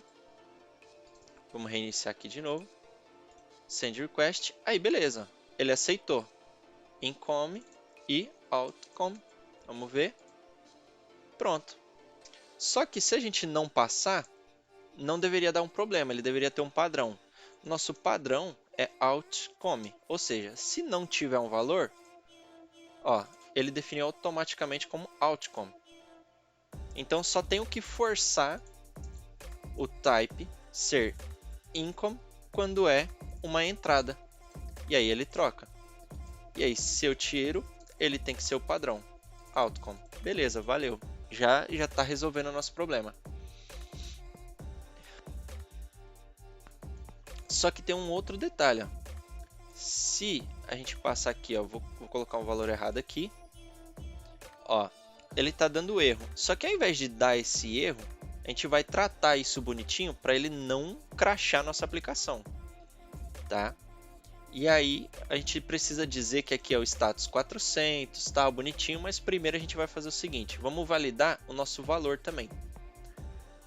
Vamos reiniciar aqui de novo. Send request. Aí, beleza. Ele aceitou. Income e outcome. Vamos ver. Pronto. Só que se a gente não passar, não deveria dar um problema. Ele deveria ter um padrão. Nosso padrão é outcome. Ou seja, se não tiver um valor, ó, ele definiu automaticamente como outcome. Então só tenho que forçar o type ser income quando é uma entrada. E aí ele troca. E aí se eu tiro, ele tem que ser o padrão. Outcome. Beleza, valeu. Já está resolvendo o nosso problema. Só que tem um outro detalhe. Ó. Se a gente passar aqui, ó, vou colocar um valor errado aqui. Ó, ele está dando erro. Só que ao invés de dar esse erro, a gente vai tratar isso bonitinho para ele não crashar nossa aplicação, tá? E aí a gente precisa dizer que aqui é o status 400, tá bonitinho, mas primeiro a gente vai fazer o seguinte, vamos validar o nosso valor também.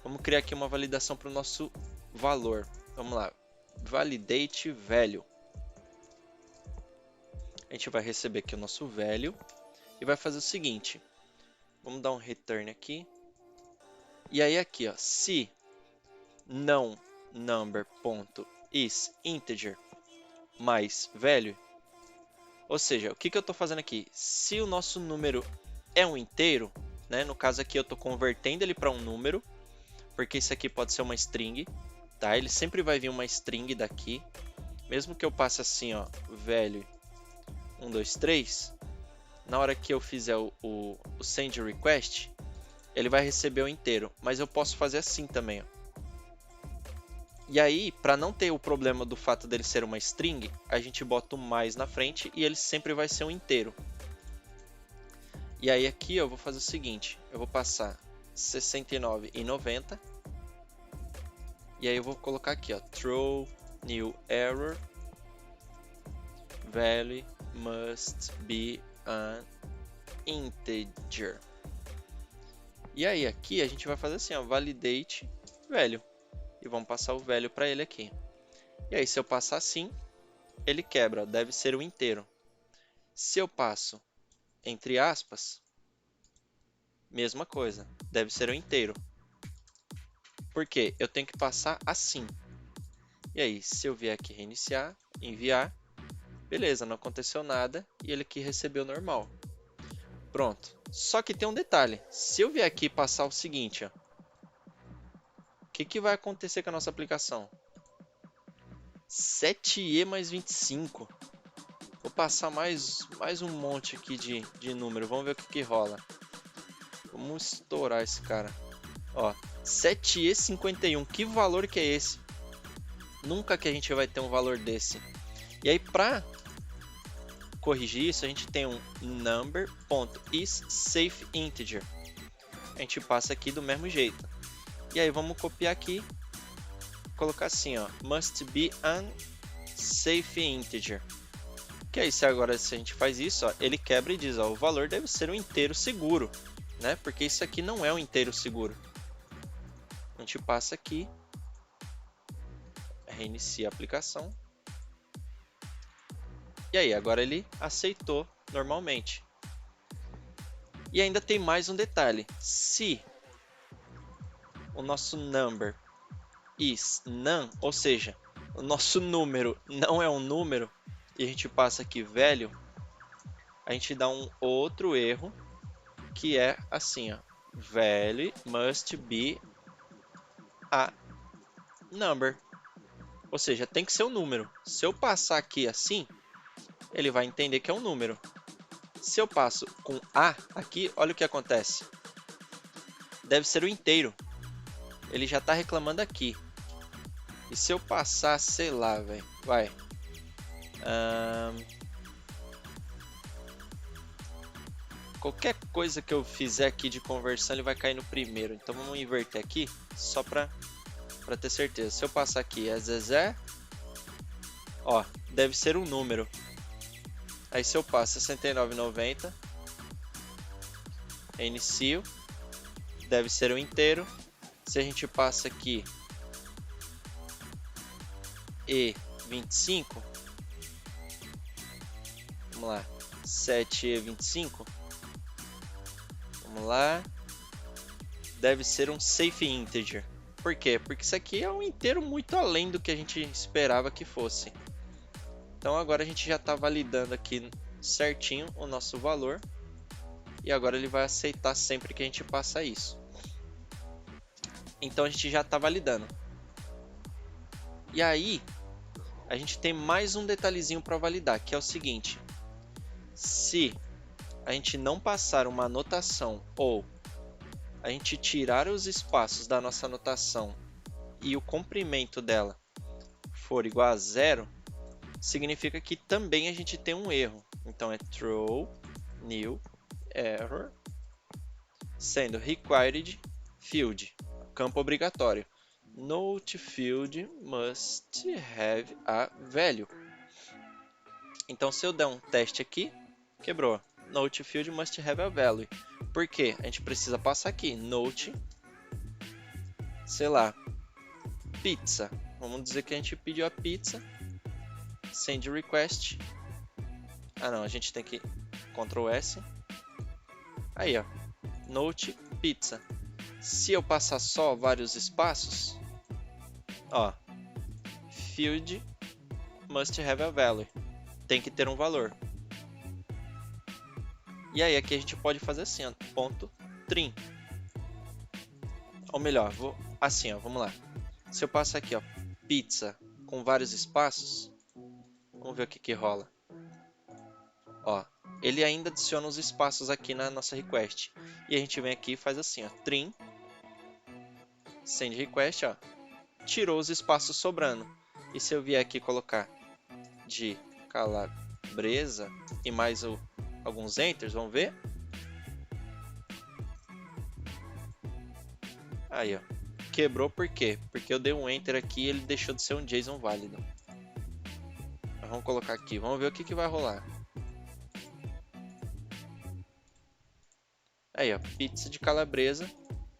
Vamos criar aqui uma validação para o nosso valor. Vamos lá, validate value. A gente vai receber aqui o nosso value e vai fazer o seguinte. Vamos dar um return aqui. E aí aqui, ó, se não number.is integer mais value, ou seja, o que eu estou fazendo aqui? Se o nosso número é um inteiro, né? No caso aqui eu estou convertendo ele para um número, porque isso aqui pode ser uma string, tá? Ele sempre vai vir uma string daqui, mesmo que eu passe assim, ó, value 1, 2, 3, na hora que eu fizer o send request, ele vai receber o inteiro, mas eu posso fazer assim também, ó. E aí, para não ter o problema do fato dele ser uma string, a gente bota o mais na frente e ele sempre vai ser um inteiro. E aí aqui eu vou fazer o seguinte, eu vou passar 69 e 90. E aí eu vou colocar aqui, ó, throw new error value must be an integer. E aí aqui a gente vai fazer assim, ó, validate value. E vamos passar o value para ele aqui. E aí se eu passar assim, ele quebra, ó, deve ser o inteiro. Se eu passo entre aspas, mesma coisa, deve ser o inteiro. Por quê? Eu tenho que passar assim. E aí, se eu vier aqui reiniciar, enviar, beleza, não aconteceu nada e ele aqui recebeu normal. Pronto. Só que tem um detalhe. Se eu vier aqui passar o seguinte, ó, o que vai acontecer com a nossa aplicação? 7e mais 25. Vou passar mais um monte aqui de número. Vamos ver o que rola. Vamos estourar esse cara. Ó, 7e51. Que valor que é esse? Nunca que a gente vai ter um valor desse. E aí, para corrigir isso, a gente tem um number.isSafeInteger. A gente passa aqui do mesmo jeito. E aí, vamos copiar aqui. Colocar assim, ó, must be an safe integer. Que aí, se a gente faz isso, ó, ele quebra e diz, ó, o valor deve ser um inteiro seguro, né? Porque isso aqui não é um inteiro seguro. A gente passa aqui, reinicia a aplicação. E aí, agora ele aceitou normalmente. E ainda tem mais um detalhe. Se o nosso number is none, ou seja, o nosso número não é um número, e a gente passa aqui value, a gente dá um outro erro, que é assim, ó, value must be a number. Ou seja, tem que ser um número. Se eu passar aqui assim, ele vai entender que é um número. Se eu passo com A aqui, olha o que acontece. Deve ser o inteiro. Ele já está reclamando aqui. E se eu passar, sei lá, velho, vai. Qualquer coisa que eu fizer aqui de conversão, ele vai cair no primeiro. Então vamos inverter aqui, só para ter certeza. Se eu passar aqui, é Zezé. Ó, deve ser um número. Aí se eu passo 69,90, inicio, deve ser um inteiro. Se a gente passa aqui E25, vamos lá, 7E25, vamos lá, deve ser um safe integer. Por quê? Porque isso aqui é um inteiro muito além do que a gente esperava que fosse. Então agora a gente já está validando aqui certinho o nosso valor. E agora ele vai aceitar sempre que a gente passa isso. Então a gente já está validando. E aí a gente tem mais um detalhezinho para validar, que é o seguinte. Se a gente não passar uma anotação ou a gente tirar os espaços da nossa anotação e o comprimento dela for igual a 0, significa que também a gente tem um erro. Então é throw new error, sendo required field, campo obrigatório. Note field must have a value. Então se eu der um teste aqui, quebrou. Note field must have a value. Por quê? A gente precisa passar aqui. Note, sei lá, pizza. Vamos dizer que a gente pediu a pizza. Send request. Ah não, a gente tem que Ctrl S. Aí ó, note pizza. Se eu passar só vários espaços, ó, field must have a value. Tem que ter um valor. E aí aqui a gente pode fazer assim, ó, ponto trim. Ou melhor, assim, ó, vamos lá. Se eu passar aqui, ó, pizza com vários espaços, vamos ver o que rola. Ó, ele ainda adiciona os espaços aqui na nossa request. E a gente vem aqui e faz assim, ó, trim, send request, ó, tirou os espaços sobrando. E se eu vier aqui colocar de calabresa e mais alguns enters, vamos ver? Aí, ó, quebrou por quê? Porque eu dei um enter aqui e ele deixou de ser um JSON válido. Mas vamos colocar aqui, vamos ver o que vai rolar. Aí, ó, pizza de calabresa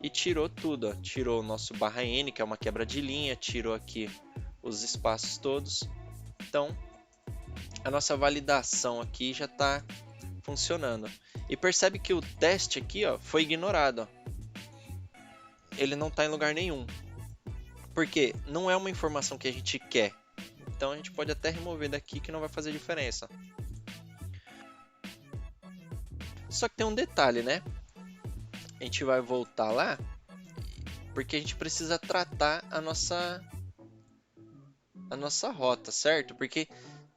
e tirou tudo, ó. Tirou o nosso /n, que é uma quebra de linha, tirou aqui os espaços todos. Então, a nossa validação aqui já está funcionando. E percebe que o teste aqui, ó, foi ignorado. Ó. Ele não está em lugar nenhum. Porque não é uma informação que a gente quer. Então a gente pode até remover daqui que não vai fazer diferença. Só que tem um detalhe, né? A gente vai voltar lá porque a gente precisa tratar a nossa rota, certo? Porque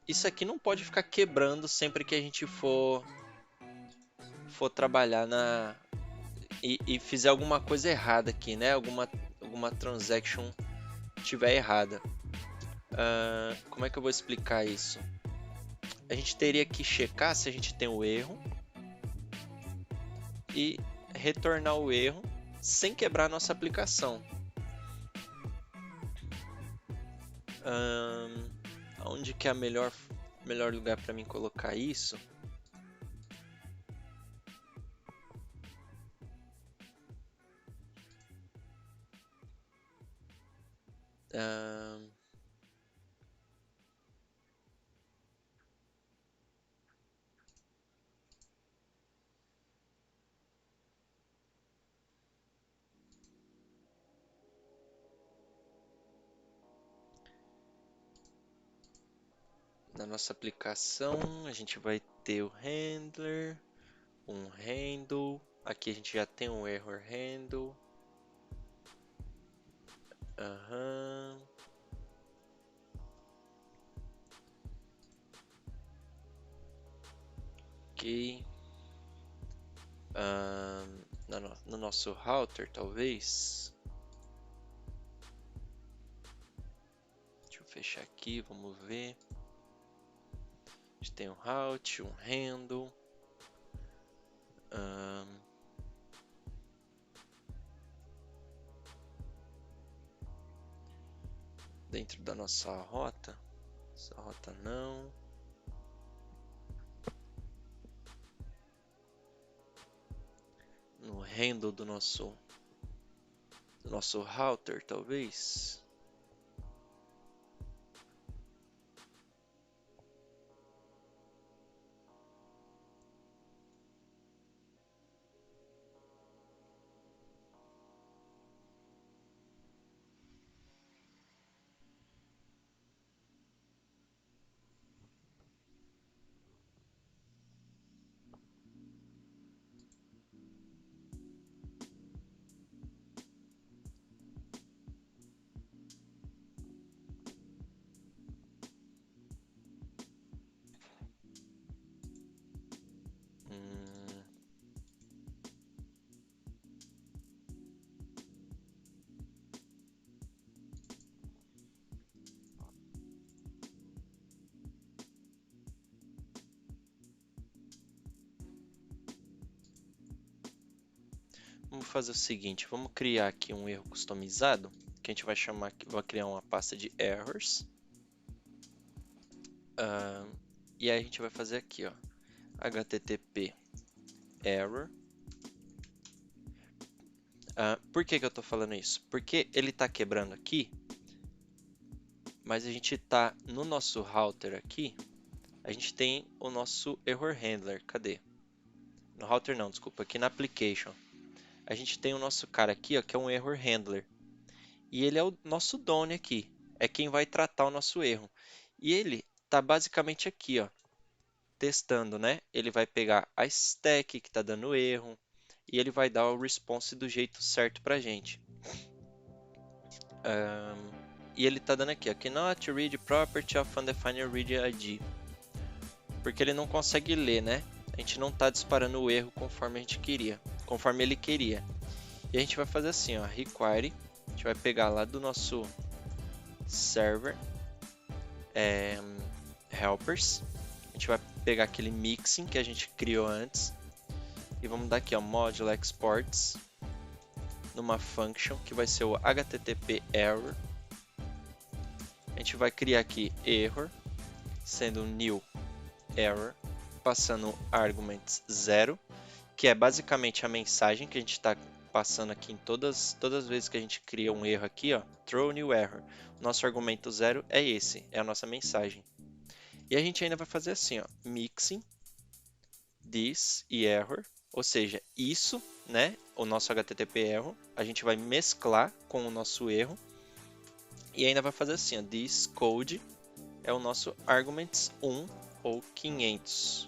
isso aqui não pode ficar quebrando sempre que a gente for trabalhar e fizer alguma coisa errada aqui, né? Alguma transaction tiver errada. Como é que eu vou explicar isso? A gente teria que checar se a gente tem o erro e retornar o erro sem quebrar a nossa aplicação. Onde que é o melhor lugar para mim colocar isso? Na nossa aplicação, a gente vai ter o handler, um handle. Aqui a gente já tem um error handle. Ok. No nosso router, talvez. Deixa eu fechar aqui, vamos ver. A gente tem um route, um handle. Dentro da nossa rota. Essa rota não. No handle do nosso router, talvez. Vamos fazer o seguinte, vamos criar aqui um erro customizado, que a gente vai chamar, vai criar uma pasta de errors. E aí a gente vai fazer aqui, ó, http error. Por que eu estou falando isso? Porque ele está quebrando aqui, mas a gente está no nosso router aqui, a gente tem o nosso error handler. Cadê? No router não, desculpa, aqui na application. A gente tem o nosso cara aqui, ó, que é um error handler. E ele é o nosso Done aqui. É quem vai tratar o nosso erro. E ele está basicamente aqui, ó, testando, né? Ele vai pegar a stack que está dando erro e ele vai dar o response do jeito certo para a gente. E ele está dando aqui, ó, cannot read property of undefined read ID. Porque ele não consegue ler, né? A gente não está disparando o erro conforme a gente queria, conforme ele queria. E a gente vai fazer assim, ó, require. A gente vai pegar lá do nosso server helpers. A gente vai pegar aquele mixing que a gente criou antes e vamos dar aqui, ó, modulo exports numa function que vai ser o http error. A gente vai criar aqui error sendo new error, passando arguments 0, que é basicamente a mensagem que a gente está passando aqui em todas as vezes que a gente cria um erro aqui, ó, throw new error. Nosso argumento 0 é esse, é a nossa mensagem. E a gente ainda vai fazer assim, ó, mixing this e error, ou seja, isso, né, o nosso HTTP error, a gente vai mesclar com o nosso erro e ainda vai fazer assim, ó, this code é o nosso arguments 1 ou 500,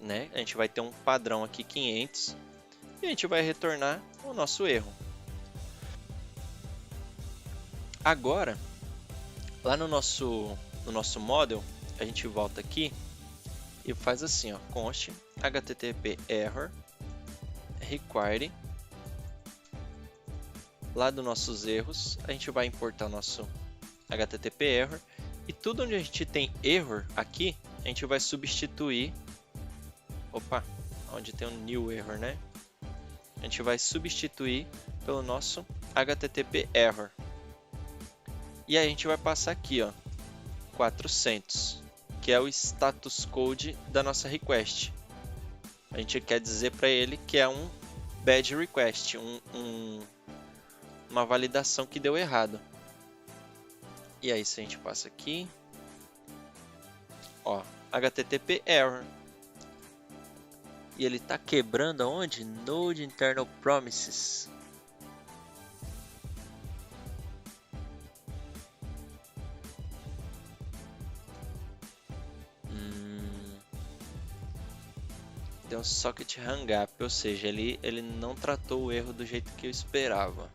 né? A gente vai ter um padrão aqui 500 e a gente vai retornar o nosso erro. Agora, lá no nosso model, a gente volta aqui e faz assim, ó, const http error require. Lá dos nossos erros, a gente vai importar o nosso http error e tudo onde a gente tem error aqui, a gente vai substituir. Opa, onde tem um new error, né? A gente vai substituir pelo nosso http error. E aí a gente vai passar aqui, ó, 400, que é o status code da nossa request. A gente quer dizer para ele que é um bad request, uma validação que deu errado. E aí se a gente passa aqui, ó, http error. E ele está quebrando aonde? Node internal promises. Deu um socket hang-up, ou seja, ele não tratou o erro do jeito que eu esperava.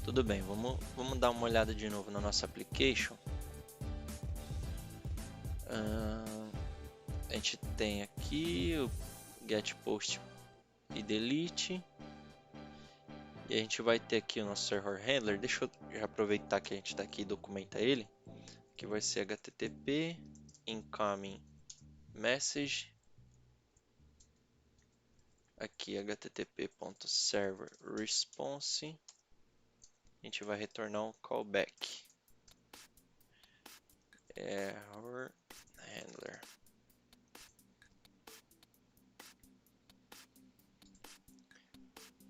Tudo bem, vamos dar uma olhada de novo na nossa application. A gente tem aqui o get post e delete. E a gente vai ter aqui o nosso error handler. Deixa eu já aproveitar que a gente está aqui e documenta ele. Que vai ser http incoming message. Aqui http.server-response. A gente vai retornar um callback. Error handler.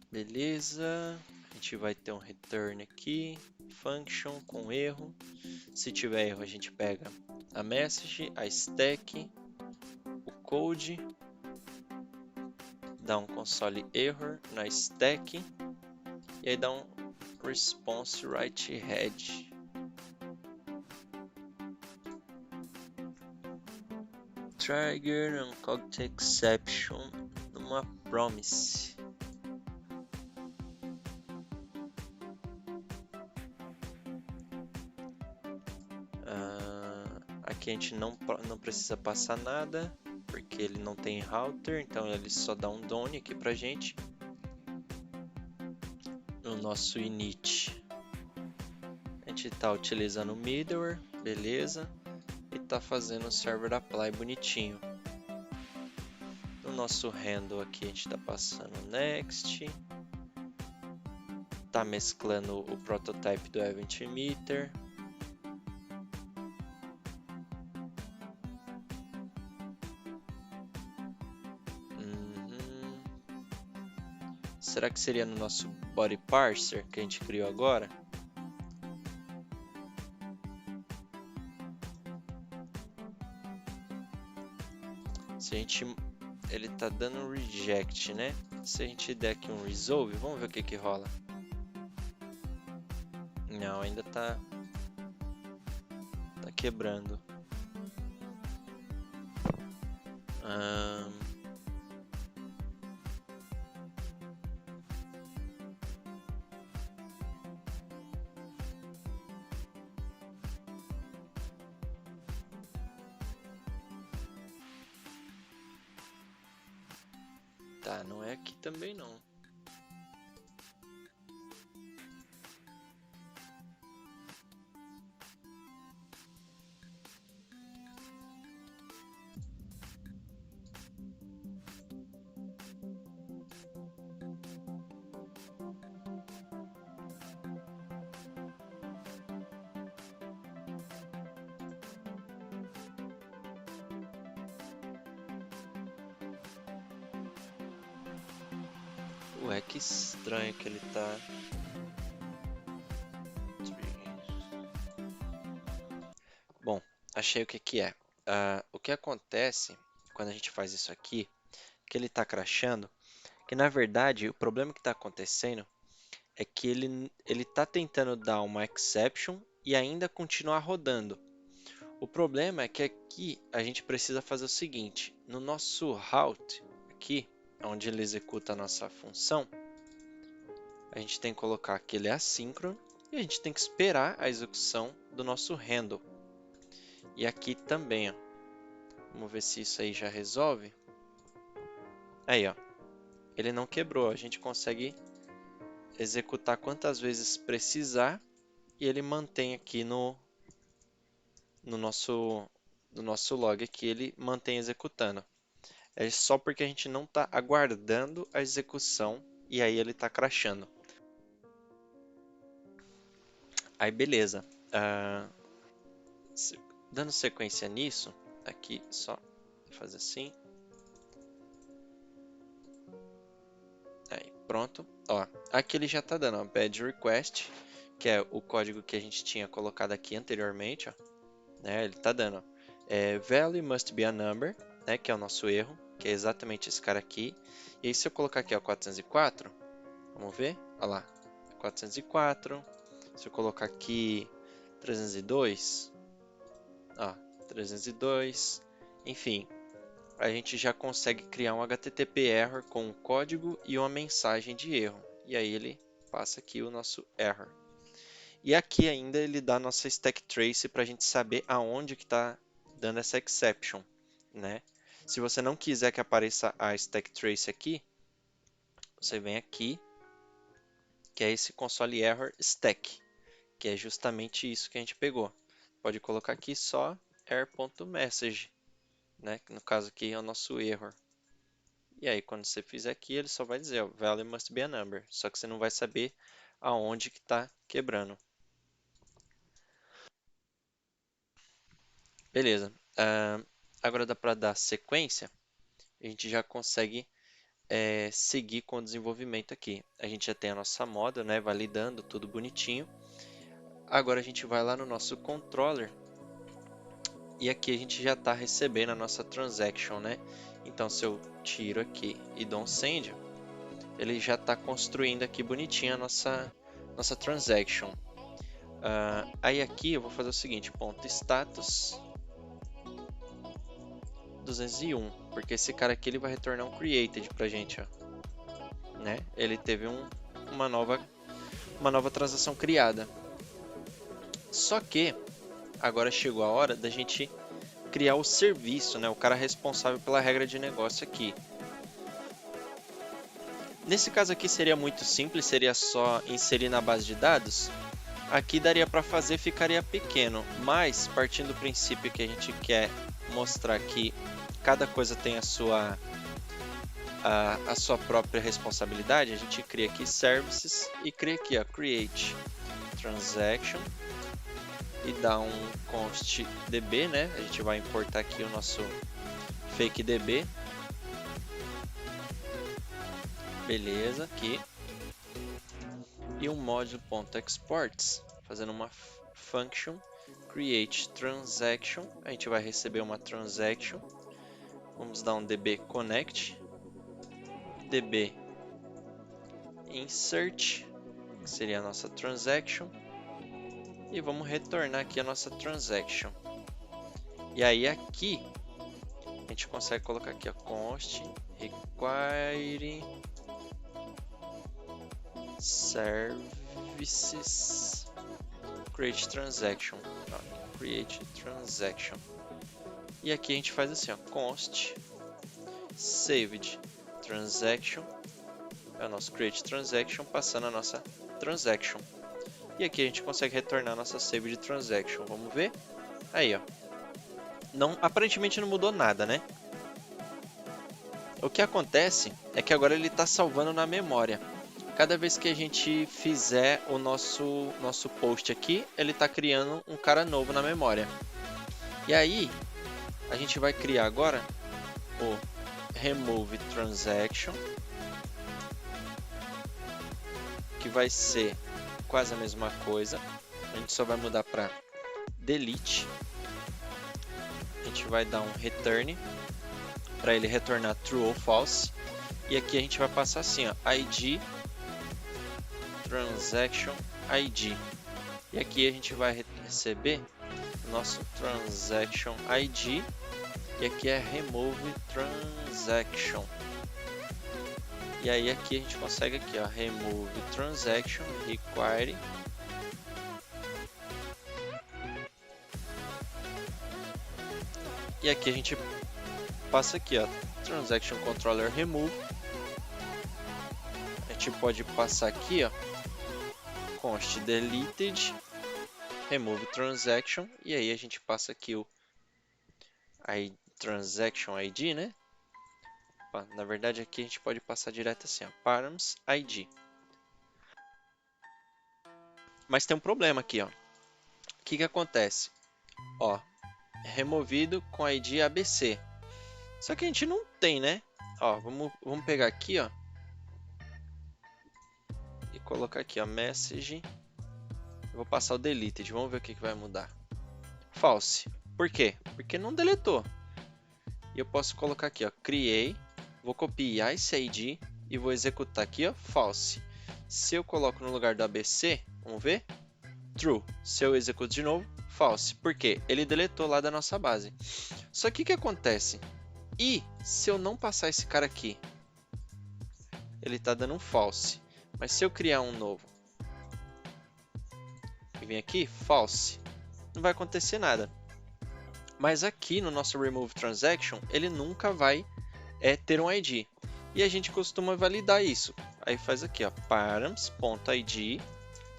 Beleza. A gente vai ter um return aqui. Function com erro. Se tiver erro, a gente pega a message, a stack, o code. Dá um console error na stack. E aí dá um response write head. Trigger unclocked exception numa promise. Aqui a gente não precisa passar nada, porque ele não tem router, então ele só dá um done aqui pra gente. No nosso init, a gente está utilizando o middleware, beleza, e está fazendo o server apply bonitinho. No nosso handle aqui a gente está passando next, está mesclando o prototype do event emitter. Será que seria no nosso body parser que a gente criou agora? Se a gente, ele tá dando um reject, né? Se a gente der aqui um resolve, vamos ver o que que rola. Não, ainda tá quebrando. Tá, não é aqui também não. Ué, que estranho que ele tá. Bom, achei o que que é. O que acontece quando a gente faz isso aqui, que ele tá crashando, que na verdade o problema que está acontecendo é que ele tá tentando dar uma exception e ainda continuar rodando. O problema é que aqui a gente precisa fazer o seguinte, no nosso route, aqui, onde ele executa a nossa função, a gente tem que colocar que ele é assíncrono e a gente tem que esperar a execução do nosso handle. E aqui também, ó. Vamos ver se isso aí já resolve. Aí, ó. Ele não quebrou, a gente consegue executar quantas vezes precisar e ele mantém aqui no nosso log aqui, ele mantém executando. É só porque a gente não está aguardando a execução e aí ele está crashando. Aí beleza. Dando sequência nisso, aqui só fazer assim. Aí, pronto. Ó, aqui ele já está dando, ó, bad request, que é o código que a gente tinha colocado aqui anteriormente, ó. Né, ele está dando, value must be a number, né, que é o nosso erro, que é exatamente esse cara aqui. E aí se eu colocar aqui, ó, 404, vamos ver, olha lá, 404. Se eu colocar aqui 302, ó, 302, enfim, a gente já consegue criar um HTTP error com um código e uma mensagem de erro. E aí ele passa aqui o nosso error. E aqui ainda ele dá a nossa stack trace para a gente saber aonde que está dando essa exception, né? Se você não quiser que apareça a stack trace aqui, você vem aqui, que é esse console error stack, que é justamente isso que a gente pegou. Pode colocar aqui só error.message, né? Que no caso aqui é o nosso error. E aí quando você fizer aqui, ele só vai dizer, ó, value must be a number, só que você não vai saber aonde que está quebrando. Beleza. Agora dá para dar sequência. A gente já consegue seguir com o desenvolvimento aqui. A gente já tem a nossa moda, né, validando, tudo bonitinho. Agora a gente vai lá no nosso controller e aqui a gente já está recebendo a nossa transaction, né? Então se eu tiro aqui e dou um send, ele já está construindo aqui bonitinho a nossa transaction. Aí aqui eu vou fazer o seguinte, ponto status 201, porque esse cara aqui ele vai retornar um created pra gente, ó, né? Ele teve uma nova transação criada. Só que agora chegou a hora da gente criar o serviço, né? O cara responsável pela regra de negócio aqui. Nesse caso aqui seria muito simples, seria só inserir na base de dados. Aqui daria para fazer, ficaria pequeno, mas partindo do princípio que a gente quer mostrar que cada coisa tem a sua própria responsabilidade, a gente cria aqui services e cria aqui, ó, create transaction e dá um const db, né? A gente vai importar aqui o nosso fake db. Beleza, aqui. E um módulo.exports, fazendo uma function create transaction. A gente vai receber uma transaction. Vamos dar um db connect, db insert, que seria a nossa transaction, e vamos retornar aqui a nossa transaction. E aí aqui a gente consegue colocar aqui, ó, const require services create transaction, create transaction. E aqui a gente faz assim, ó, const saved transaction, é o nosso create transaction, passando a nossa transaction. E aqui a gente consegue retornar a nossa saved transaction. Vamos ver? Aí, ó. Aparentemente não mudou nada, né? O que acontece é que agora ele está salvando na memória. Cada vez que a gente fizer o nosso post aqui, ele está criando um cara novo na memória. E aí, a gente vai criar agora o remove transaction. que vai ser quase a mesma coisa. A gente só vai mudar para delete. A gente vai dar um return para ele retornar true ou false. E aqui a gente vai passar assim, ó, ID transaction ID. E aqui a gente vai receber nosso transaction ID. E aqui é remove transaction. E aí aqui a gente consegue aqui, ó, remove transaction require. E aqui a gente passa aqui, ó, transaction controller remove. A gente pode passar aqui, ó, const deleted remove transaction, e aí a gente passa aqui o transaction ID, né? Na verdade aqui a gente pode passar direto assim, ó, params ID. Mas tem um problema aqui, ó. O que acontece? Ó, removido com ID ABC. Só que a gente não tem, né? Ó, vamos pegar aqui, ó, e colocar aqui, ó, message. Eu vou passar o deleted, vamos ver o que vai mudar. False. Por quê? Porque não deletou. E eu posso colocar aqui, ó, create, vou copiar esse ID e vou executar aqui, ó, false. Se eu coloco no lugar do ABC, vamos ver? True. Se eu executo de novo, false. Por quê? Ele deletou lá da nossa base. Só que o que acontece? E se eu não passar esse cara aqui? Ele está dando um false. Mas se eu criar um novo e vir aqui, false, não vai acontecer nada. Mas aqui no nosso remove transaction, ele nunca vai ter um ID. E a gente costuma validar isso. Aí faz aqui, ó, params.id.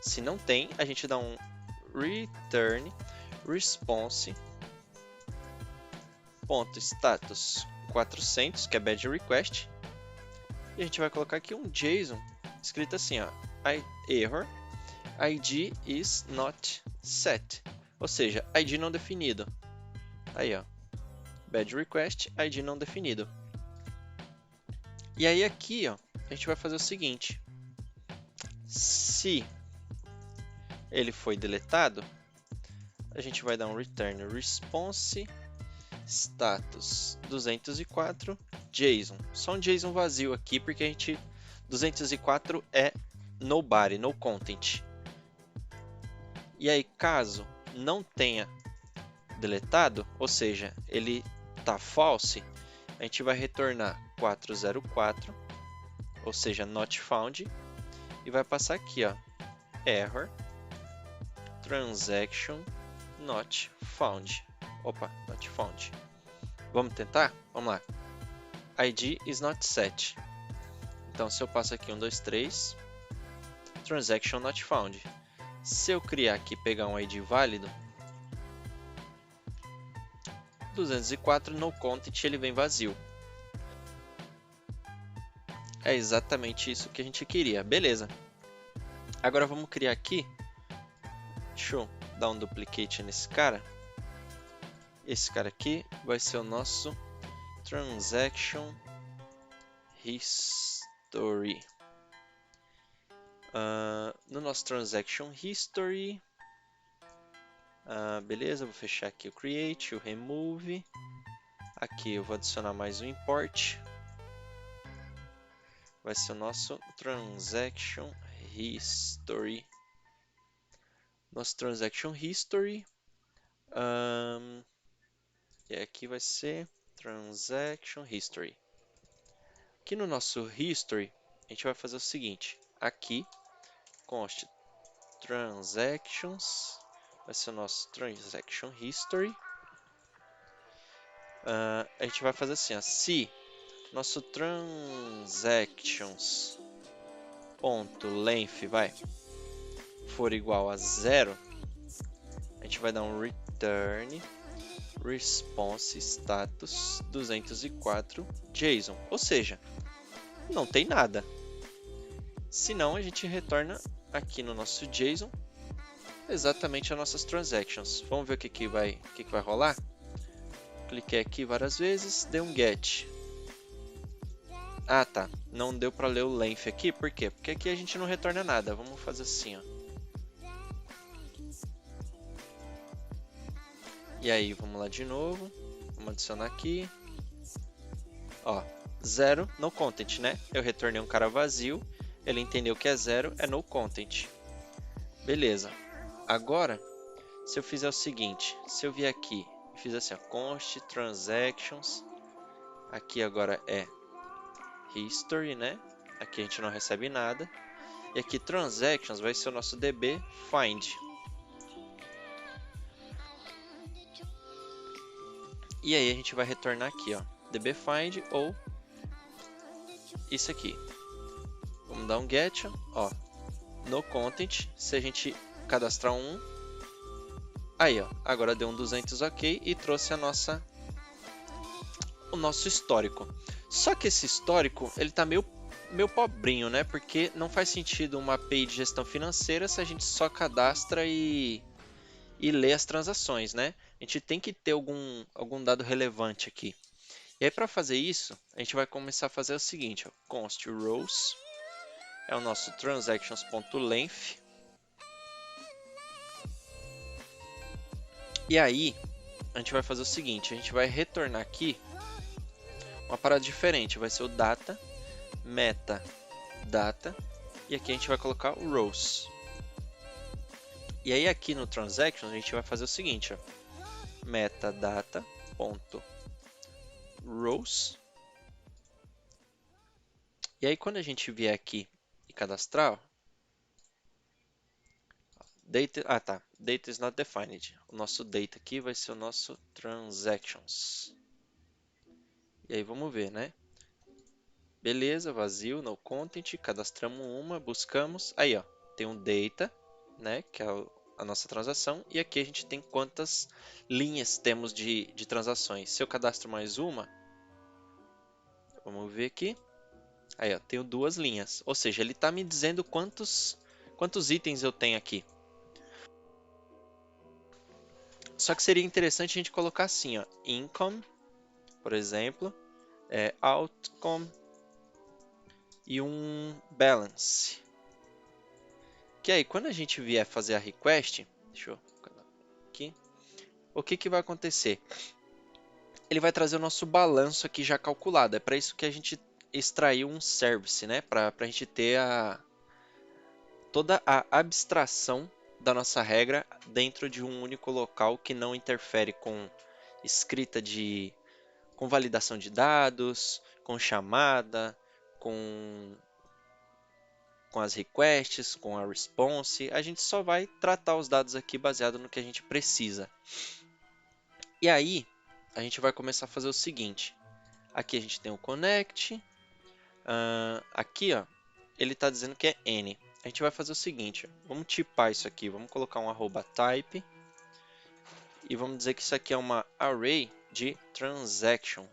Se não tem, a gente dá um return response .status 400, que é badge request. E a gente vai colocar aqui um JSON escrito assim, ó, error ID is not set. Ou seja, ID não definido. Aí, ó, badge request, ID não definido. E aí aqui, ó, a gente vai fazer o seguinte. Se ele foi deletado, a gente vai dar um return response status 204 JSON. Só um JSON vazio aqui, porque a gente 204 é nobody, no content. E aí, caso não tenha deletado, ou seja, ele tá false, a gente vai retornar 404, ou seja, not found, e vai passar aqui, ó, error transaction not found. Opa, not found. Vamos tentar? Vamos lá. ID is not set. Então, se eu passo aqui 1, 2, 3, transaction not found. Se eu criar aqui, pegar um ID válido, 204 no content, ele vem vazio. É exatamente isso que a gente queria. Beleza. Agora vamos criar aqui. Deixa eu dar um duplicate nesse cara. Esse cara aqui vai ser o nosso transaction history. No nosso transaction history, beleza, vou fechar aqui o create, o remove. Aqui eu vou adicionar mais um import. Vai ser o nosso transaction history. Nosso transaction history. E aqui vai ser transaction history. Aqui no nosso history, a gente vai fazer o seguinte. Aqui, const transactions, vai ser o nosso transaction history. A gente vai fazer assim, ó, se nosso transactions.length for igual a 0, a gente vai dar um return response status 204 JSON, ou seja, não tem nada. Senão a gente retorna aqui no nosso JSON exatamente as nossas transactions. Vamos ver o que vai rolar? Cliquei aqui várias vezes, dei um get. Ah, tá. Não deu para ler o length aqui. Por quê? Porque aqui a gente não retorna nada. Vamos fazer assim, ó. E aí, vamos lá de novo. Vamos adicionar aqui. Ó, 0, no content, né? Eu retornei um cara vazio. Ele entendeu que é 0, é no content. Beleza. Agora, se eu fizer o seguinte. Se eu vier aqui e fizer assim, ó, const transactions. Aqui agora é history, né? Aqui a gente não recebe nada. E aqui transactions vai ser o nosso db find. E aí a gente vai retornar aqui, ó, db find ou isso aqui. Vamos dar um get, ó, no content, se a gente cadastrar um, aí, ó, agora deu um 200 ok e trouxe o nosso histórico. Só que esse histórico, ele tá meio pobrinho, né? Porque não faz sentido uma API de gestão financeira se a gente só cadastra e lê as transações, né? A gente tem que ter algum dado relevante aqui. E aí, para fazer isso, a gente vai começar a fazer o seguinte, ó, const rows é o nosso transactions.length. E aí, a gente vai fazer o seguinte, a gente vai retornar aqui uma parada diferente, vai ser o data, metadata, e aqui a gente vai colocar o rows. E aí aqui no transactions a gente vai fazer o seguinte, ó, metadata.rows. E aí quando a gente vier aqui e cadastrar, ó, data is not defined. O nosso data aqui vai ser o nosso transactions. E aí vamos ver, né? Beleza, vazio, no content, cadastramos uma, buscamos. Aí, ó, tem um data, né, que é a nossa transação. E aqui a gente tem quantas linhas temos de transações. Se eu cadastro mais uma, vamos ver aqui. Aí, ó, tenho duas linhas. Ou seja, ele está me dizendo quantos itens eu tenho aqui. Só que seria interessante a gente colocar assim, ó, income, por exemplo, outcome e um balance. Que aí, quando a gente vier fazer a request, deixa eu aqui, o que vai acontecer? Ele vai trazer o nosso balanço aqui já calculado. É para isso que a gente extraiu um service, né? Para a gente ter toda a abstração da nossa regra dentro de um único local que não interfere com escrita com validação de dados, com chamada, com as requests, com a response. A gente só vai tratar os dados aqui baseado no que a gente precisa. E aí, a gente vai começar a fazer o seguinte. Aqui a gente tem o connect. Aqui, ó, ele está dizendo que é n. A gente vai fazer o seguinte. Ó, vamos tipar isso aqui. Vamos colocar um @type. E vamos dizer que isso aqui é uma array de transaction.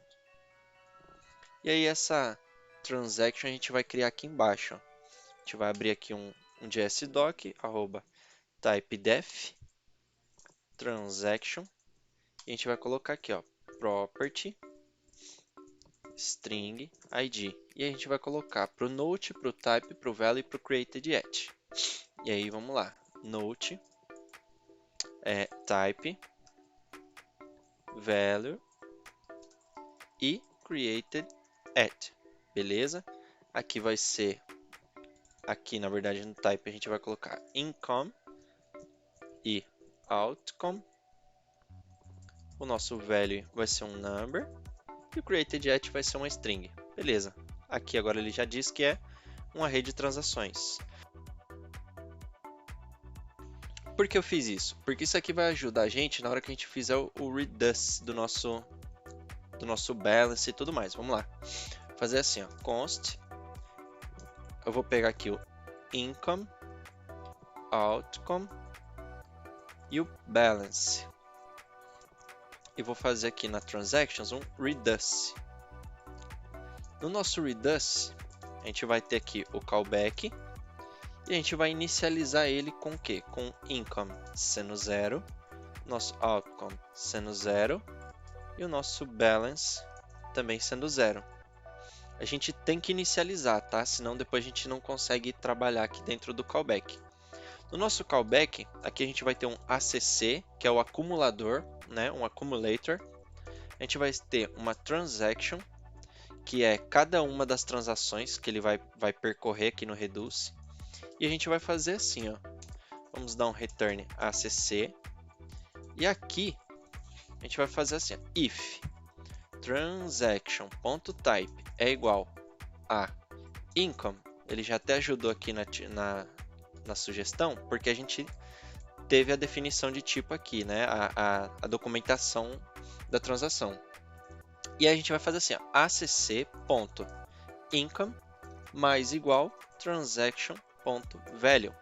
E aí essa transaction a gente vai criar aqui embaixo. Ó. A gente vai abrir aqui um JSDoc, @typedef transaction. E a gente vai colocar aqui, ó, property string id. E a gente vai colocar para o note, para o type, para o value e para o created@. E aí vamos lá, note, type, value e created@. Beleza? Aqui vai ser, aqui na verdade no type a gente vai colocar income e outcome. O nosso value vai ser um number. E o created@ vai ser uma string. Beleza. Aqui agora ele já diz que é um array de transações. Por que eu fiz isso? Porque isso aqui vai ajudar a gente na hora que a gente fizer o reduce do nosso balance e tudo mais. Vamos lá. Fazer assim, ó, const. Eu vou pegar aqui o income, outcome e o balance. E vou fazer aqui na transactions um reduce. No nosso reduce, a gente vai ter aqui o callback e a gente vai inicializar ele com o quê? Com income sendo 0, nosso outcome sendo 0 e o nosso balance também sendo 0. a gente tem que inicializar, tá? Senão depois a gente não consegue trabalhar aqui dentro do callback. No nosso callback, aqui a gente vai ter um ACC, que é o acumulador, né? Um accumulator. A gente vai ter uma transaction, que é cada uma das transações que ele vai percorrer aqui no Reduce. E a gente vai fazer assim, ó. Vamos dar um return ACC. E aqui, a gente vai fazer assim, ó. If transaction.type é igual a income, ele já até ajudou aqui na sugestão, porque a gente teve a definição de tipo aqui, né? A documentação da transação. E aí a gente vai fazer assim, ó, acc.income mais igual transaction.value.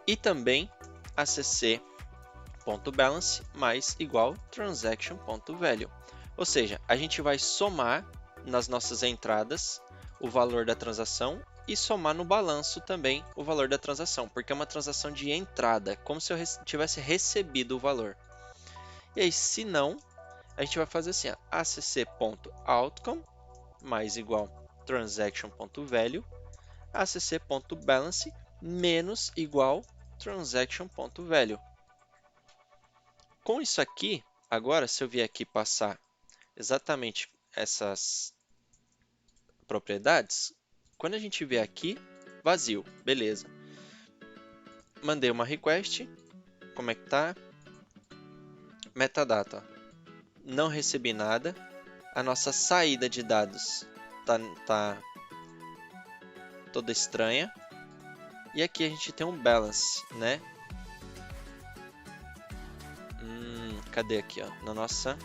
E também acc.balance mais igual transaction.value. Ou seja, a gente vai somar nas nossas entradas o valor da transação e somar no balanço também o valor da transação, porque é uma transação de entrada, como se eu tivesse recebido o valor. E aí, se não, a gente vai fazer assim, acc.outcome mais igual transaction.value, acc.balance menos igual transaction.value. Com isso aqui, agora, se eu vier aqui passar exatamente essas propriedades, quando a gente vier aqui, vazio, beleza. Mandei uma request, como é que tá? Metadata, não recebi nada. A nossa saída de dados tá toda estranha. E aqui a gente tem um balance, né? Cadê aqui, ó? Na nossa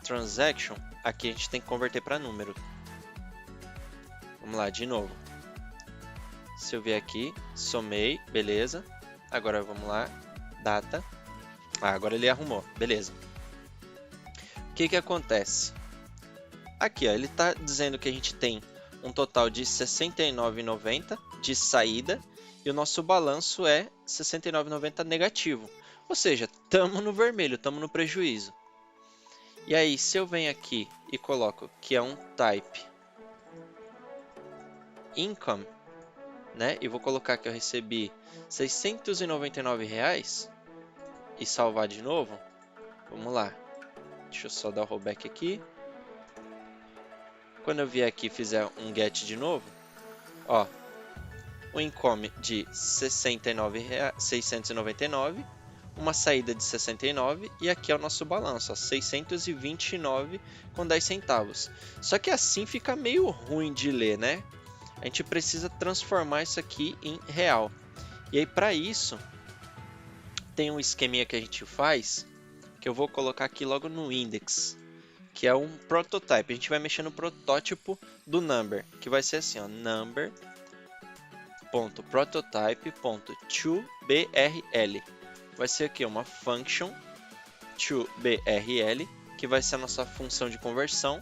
transaction, aqui a gente tem que converter para número. Vamos lá, de novo. Se eu vier aqui, somei, beleza. Agora vamos lá, data. Agora ele arrumou, beleza. O que acontece? Aqui, ó, ele está dizendo que a gente tem um total de R$ 69,90 de saída e o nosso balanço é R$ 69,90 negativo. Ou seja, estamos no vermelho, estamos no prejuízo. E aí, se eu venho aqui e coloco que é um type income, né? E vou colocar que eu recebi R$ 699 e salvar de novo. Vamos lá. Deixa eu só dar o rollback aqui. Quando eu vier aqui e fizer um get de novo, ó, o income de R$ 699, uma saída de 69 e aqui é o nosso balanço, ó, 629,10 centavos. Só que assim fica meio ruim de ler, né? A gente precisa transformar isso aqui em real. E aí para isso tem um esqueminha que a gente faz, que eu vou colocar aqui logo no index, que é um prototype. A gente vai mexer no protótipo do number, que vai ser assim, ó, number.prototype.toBRL. Vai ser aqui uma function toBRL, que vai ser a nossa função de conversão.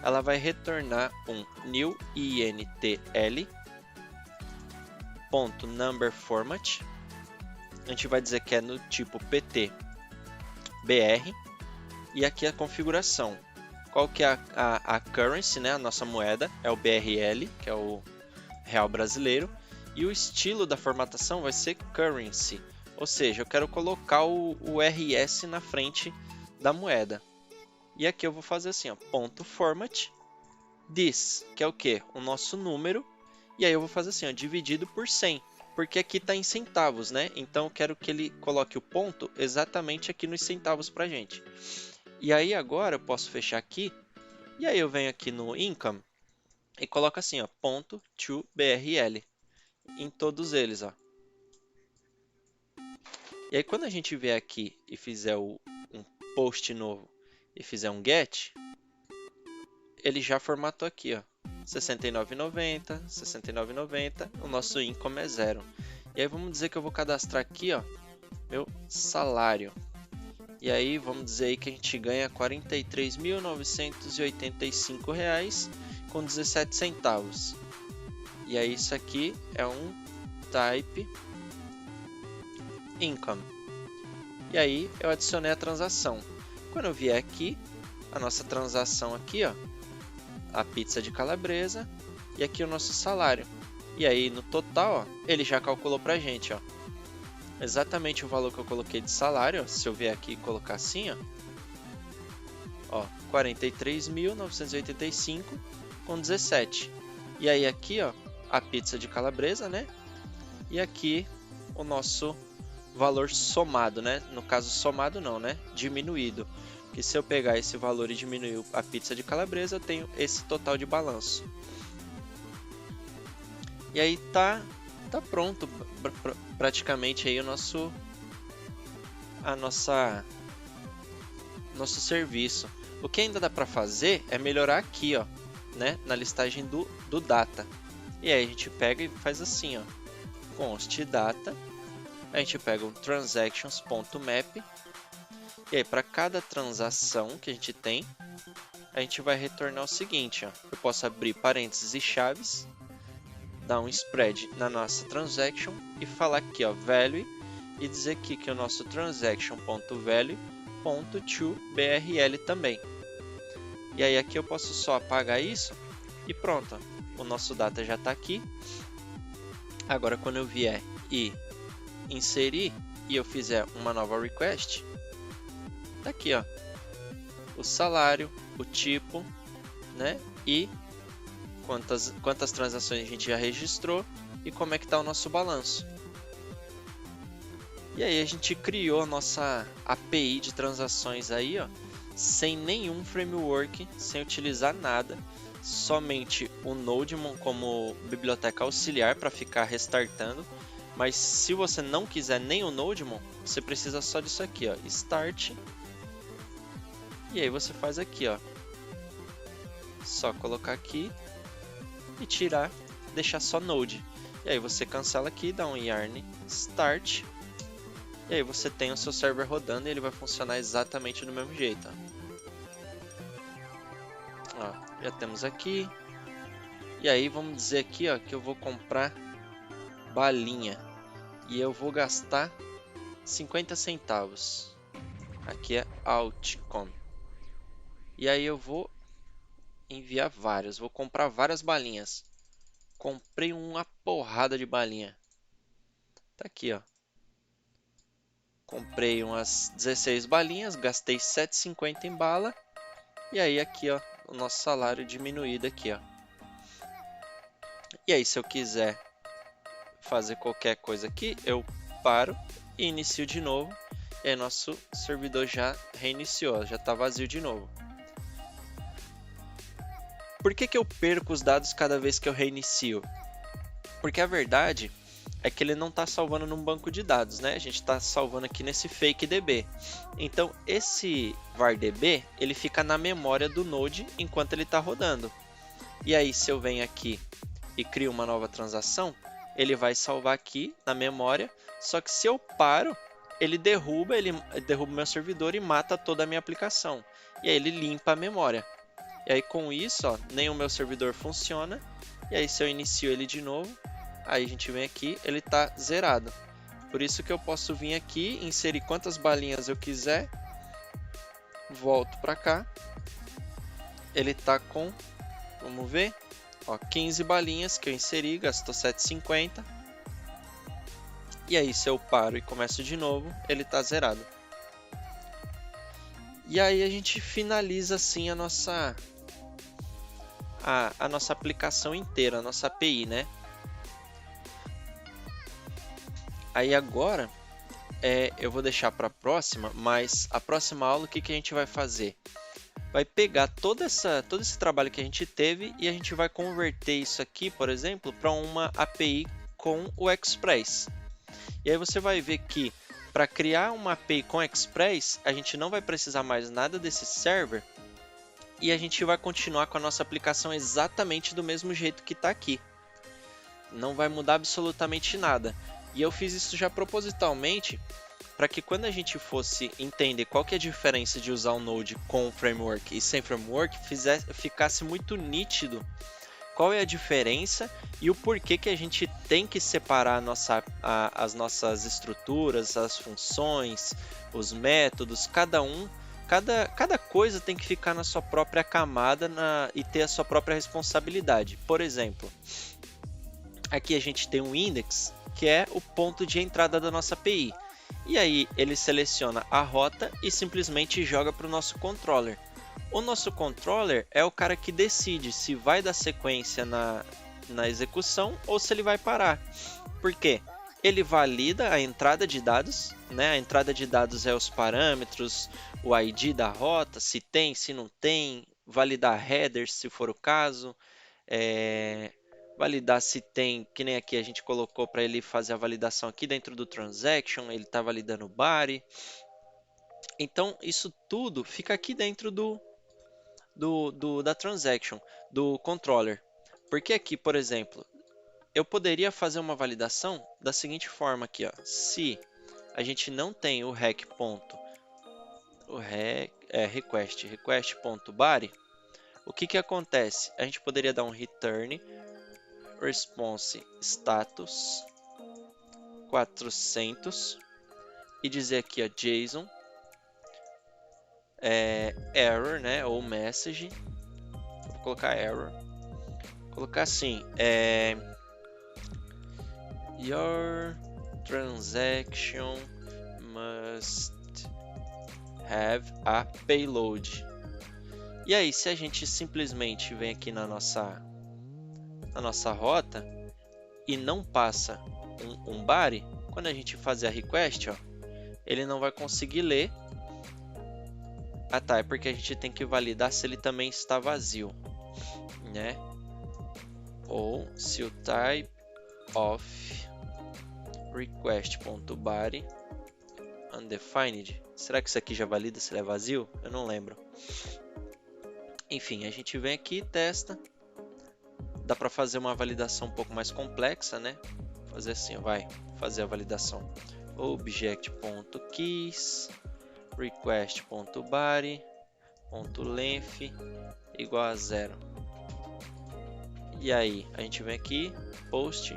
Ela vai retornar um new intl.numberFormat. A gente vai dizer que é no tipo pt br. E aqui a configuração. Qual que é a currency, né? A nossa moeda é o BRL, que é o real brasileiro. E o estilo da formatação vai ser currency. Ou seja, eu quero colocar o RS na frente da moeda. E aqui eu vou fazer assim, ó, .format this, que é o que? O nosso número. E aí eu vou fazer assim, ó, dividido por 100. Porque aqui está em centavos, né? Então eu quero que ele coloque o ponto exatamente aqui nos centavos para gente. E aí agora eu posso fechar aqui. E aí eu venho aqui no income e coloco assim, ó, .toBRL em todos eles, ó. E aí quando a gente vier aqui e fizer um post novo e fizer um get, ele já formatou aqui, ó, 69,90, 69,90, o nosso income é 0. E aí vamos dizer que eu vou cadastrar aqui, ó, meu salário. E aí vamos dizer aí que a gente ganha R$ 43.985 com 17 centavos. E aí isso aqui é um type income. E aí eu adicionei a transação. Quando eu vier aqui, a nossa transação aqui, ó, a pizza de calabresa e aqui o nosso salário. E aí no total, ó, ele já calculou pra gente, ó, exatamente o valor que eu coloquei de salário, ó, se eu vier aqui e colocar assim, ó, 43.985,17. E aí aqui, ó, a pizza de calabresa, né? E aqui o nosso valor somado, né? No caso somado não, né? Diminuído. Porque se eu pegar esse valor e diminuir a pizza de calabresa, eu tenho esse total de balanço. E aí tá pronto praticamente aí o nosso serviço. O que ainda dá para fazer é melhorar aqui, ó, né, na listagem do data. E aí a gente pega e faz assim, ó, const data. A gente pega o transactions.map. E aí para cada transação que a gente tem, a gente vai retornar o seguinte, ó. Eu posso abrir parênteses e chaves, dar um spread na nossa transaction e falar aqui, ó, value, e dizer aqui que o nosso transaction.value.toBRL também. E aí aqui eu posso só apagar isso e pronto, ó, o nosso data já está aqui. Agora quando eu vier e inserir e eu fizer uma nova request, tá aqui, ó, o salário, o tipo, né, e quantas transações a gente já registrou e como é que está o nosso balanço. E aí a gente criou a nossa API de transações aí, ó, sem nenhum framework, sem utilizar nada, somente o Nodemon como biblioteca auxiliar para ficar restartando. Mas se você não quiser nem o Nodemon, você precisa só disso aqui, ó, start. E aí você faz aqui, ó, só colocar aqui e tirar, deixar só Node. E aí você cancela aqui, dá um yarn start. E aí você tem o seu server rodando e ele vai funcionar exatamente do mesmo jeito. Ó, já temos aqui. E aí vamos dizer aqui, ó, que eu vou comprar balinha. E eu vou gastar 50 centavos. Aqui é outcome. E aí eu vou enviar vários. Vou comprar várias balinhas. Comprei uma porrada de balinha. Tá aqui, ó. Comprei umas 16 balinhas, gastei 7,50 em bala. E aí aqui, ó, o nosso salário diminuído aqui, ó. E aí se eu quiser fazer qualquer coisa aqui, eu paro e inicio de novo. E aí nosso servidor já reiniciou, já está vazio de novo. Por que eu perco os dados cada vez que eu reinicio? Porque a verdade é que ele não está salvando num banco de dados, né? A gente está salvando aqui nesse fake DB. Então esse var_db ele fica na memória do Node enquanto ele está rodando. E aí se eu venho aqui e crio uma nova transação, ele vai salvar aqui na memória. Só que se eu paro, ele derruba o meu servidor e mata toda a minha aplicação. E aí ele limpa a memória. E aí com isso, ó, nem o meu servidor funciona. E aí se eu inicio ele de novo, aí a gente vem aqui, ele está zerado. Por isso que eu posso vir aqui, inserir quantas balinhas eu quiser. Volto para cá. Ele está com, vamos ver, ó, 15 balinhas que eu inseri, gastou 7,50. E aí se eu paro e começo de novo, ele está zerado. E aí a gente finaliza assim a nossa aplicação inteira, a nossa API, né? Aí agora eu vou deixar para a próxima, mas a próxima aula o que a gente vai fazer? Vai pegar todo esse trabalho que a gente teve e a gente vai converter isso aqui, por exemplo, para uma API com o Express. E aí você vai ver que para criar uma API com Express, a gente não vai precisar mais nada desse server e a gente vai continuar com a nossa aplicação exatamente do mesmo jeito que está aqui. Não vai mudar absolutamente nada. E eu fiz isso já propositalmente para que quando a gente fosse entender qual que é a diferença de usar o Node com o framework e sem framework, ficasse muito nítido qual é a diferença e o porquê que a gente tem que separar as nossas estruturas, as funções, os métodos, cada um cada coisa tem que ficar na sua própria camada e ter a sua própria responsabilidade. Por exemplo, aqui a gente tem um index, que é o ponto de entrada da nossa API. E aí ele seleciona a rota e simplesmente joga para o nosso controller. O nosso controller é o cara que decide se vai dar sequência na execução ou se ele vai parar. Por quê? Ele valida a entrada de dados, né? A entrada de dados é os parâmetros, o ID da rota, se tem, se não tem, validar headers se for o caso, validar se tem, que nem aqui a gente colocou para ele fazer a validação aqui dentro do transaction, ele está validando o body. Então isso tudo fica aqui dentro da transaction, do controller. Porque aqui, por exemplo, eu poderia fazer uma validação da seguinte forma aqui, ó. Se a gente não tem o request.body, o que acontece? A gente poderia dar um return response status 400 e dizer aqui, ó, JSON error, né, ou message. Vou colocar error. Vou colocar assim, your transaction must have a payload. E aí, se a gente simplesmente vem aqui na nossa rota e não passa um body, quando a gente fazer a request, ó, ele não vai conseguir ler. Ah tá, é porque a gente tem que validar se ele também está vazio, né? Ou se o type of request.body undefined. Será que isso aqui já valida se ele é vazio? Eu não lembro. Enfim, a gente vem aqui e testa. Dá para fazer uma validação um pouco mais complexa, né? Fazer assim, vai fazer a validação object.keys request.body.length igual a 0. E aí, a gente vem aqui, post.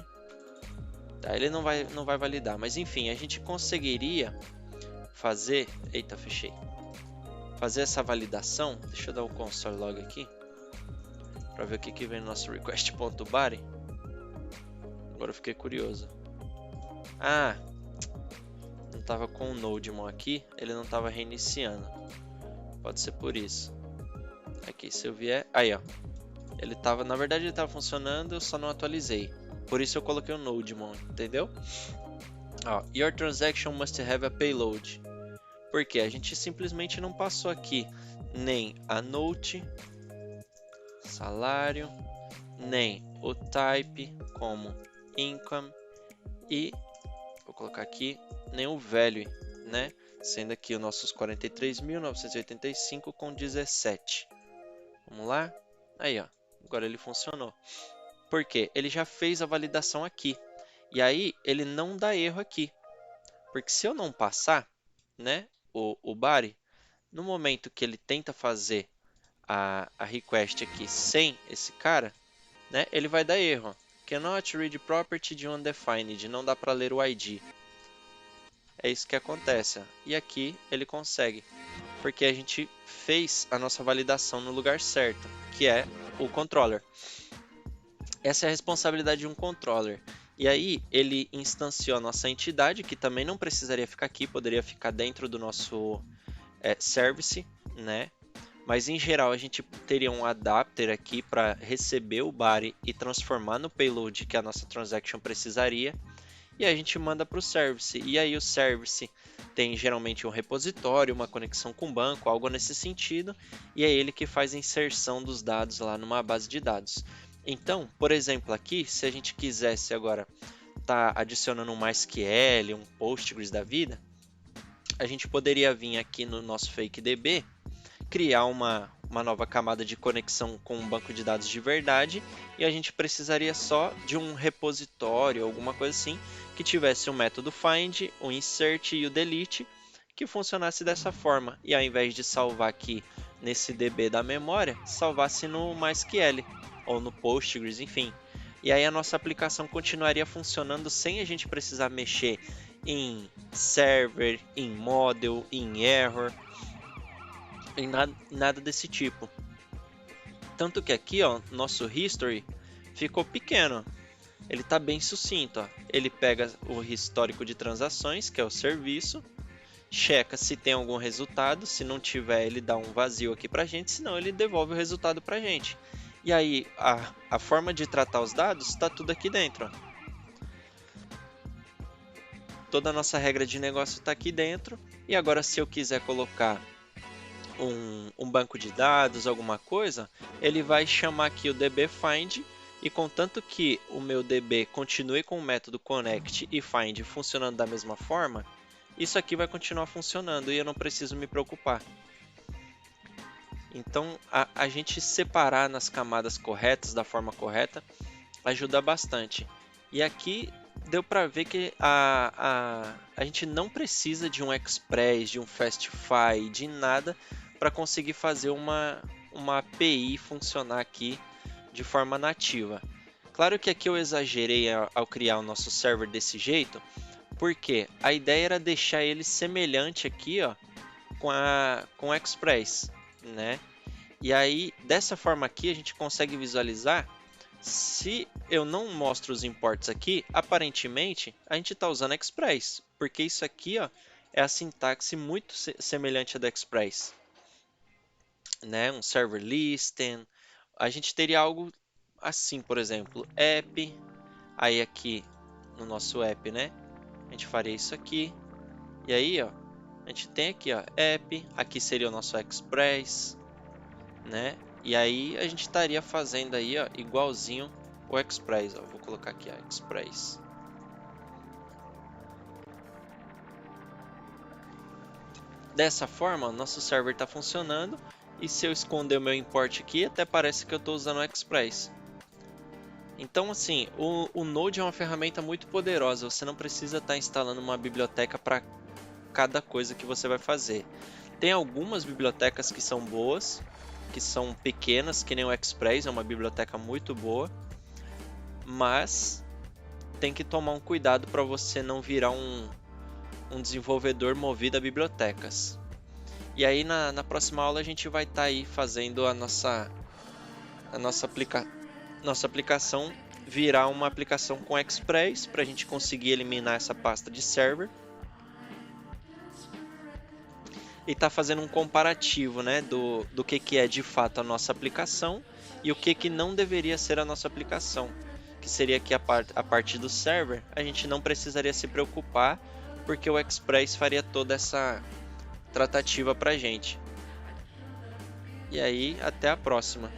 Tá, ele não vai validar, mas enfim, a gente conseguiria fazer... Eita, fechei. Fazer essa validação. Deixa eu dar o console log aqui, para ver o que vem no nosso request.body. Agora eu fiquei curioso. Ah, não estava com o Nodemon aqui, ele não estava reiniciando. Pode ser por isso. Aqui, se eu vier... Aí, ó. Ele tava, na verdade ele estava funcionando, eu só não atualizei. Por isso eu coloquei o Nodemon, entendeu? Ó, your transaction must have a payload. Porque a gente simplesmente não passou aqui nem a note, salário, nem o type como income e vou colocar aqui nem o value, né? Sendo aqui os nossos 43.985 com 17. Vamos lá? Aí, ó. Agora ele funcionou. Por quê? Ele já fez a validação aqui. E aí ele não dá erro aqui. Porque se eu não passar, né, o body, no momento que ele tenta fazer a request aqui sem esse cara, né, ele vai dar erro. Cannot read property de undefined. Não dá para ler o ID. É isso que acontece. Ó. E aqui ele consegue. Porque a gente fez a nossa validação no lugar certo, que é o controller. Essa é a responsabilidade de um controller. E aí ele instanciou a nossa entidade, que também não precisaria ficar aqui, poderia ficar dentro do nosso service, né? Mas em geral a gente teria um adapter aqui para receber o body e transformar no payload que a nossa transaction precisaria. E a gente manda para o service. E aí o service tem geralmente um repositório, uma conexão com o banco, algo nesse sentido. E é ele que faz a inserção dos dados lá numa base de dados. Então, por exemplo, aqui, se a gente quisesse agora estar adicionando um MySQL, um Postgres da vida, a gente poderia vir aqui no nosso FakeDB, criar uma nova camada de conexão com um banco de dados de verdade, e a gente precisaria só de um repositório, alguma coisa assim, que tivesse o método find, o insert e o delete, que funcionasse dessa forma. E ao invés de salvar aqui nesse DB da memória, salvasse no MySQL ou no Postgres, enfim. E aí a nossa aplicação continuaria funcionando sem a gente precisar mexer em server, em model, em error. em nada desse tipo. Tanto que aqui, ó, nosso history ficou pequeno. Ele está bem sucinto, ó. Ele pega o histórico de transações, que é o serviço, checa se tem algum resultado, se não tiver ele dá um vazio aqui pra gente, senão ele devolve o resultado pra gente. E aí a forma de tratar os dados está tudo aqui dentro, ó. Toda a nossa regra de negócio está aqui dentro. E agora se eu quiser colocar um banco de dados, alguma coisa, ele vai chamar aqui o dbFind, e contanto que o meu DB continue com o método connect e find funcionando da mesma forma, isso aqui vai continuar funcionando e eu não preciso me preocupar. Então a gente separar nas camadas corretas, da forma correta, ajuda bastante. E aqui deu para ver que a gente não precisa de um Express, de um Fastify, de nada para conseguir fazer uma API funcionar aqui de forma nativa. Claro que aqui eu exagerei ao criar o nosso server desse jeito, porque a ideia era deixar ele semelhante aqui, ó, com o Express, né? E aí, dessa forma aqui, a gente consegue visualizar. Se eu não mostro os imports aqui, aparentemente a gente está usando Express, porque isso aqui, ó, é a sintaxe muito semelhante à do Express, né? Um server listing, a gente teria algo assim, por exemplo, app, aí aqui no nosso app, né? A gente faria isso aqui, e aí, ó, a gente tem aqui, ó, app, aqui seria o nosso Express, né? E aí a gente estaria fazendo aí, ó, igualzinho o Express, ó. Vou colocar aqui, ó, Express. Dessa forma, o nosso server está funcionando, e se eu esconder o meu import aqui, até parece que eu estou usando o Express. Então, assim, o Node é uma ferramenta muito poderosa. Você não precisa estar instalando uma biblioteca para cada coisa que você vai fazer. Tem algumas bibliotecas que são boas, que são pequenas, que nem o Express, é uma biblioteca muito boa, mas tem que tomar um cuidado para você não virar um desenvolvedor movido a bibliotecas. E aí na próxima aula a gente vai estar aí fazendo a nossa aplicação virar uma aplicação com Express, para a gente conseguir eliminar essa pasta de server. E está fazendo um comparativo, né, do que é de fato a nossa aplicação e o que não deveria ser a nossa aplicação, que seria que a parte do server a gente não precisaria se preocupar, porque o Express faria toda essa tratativa para a gente. E aí, até a próxima.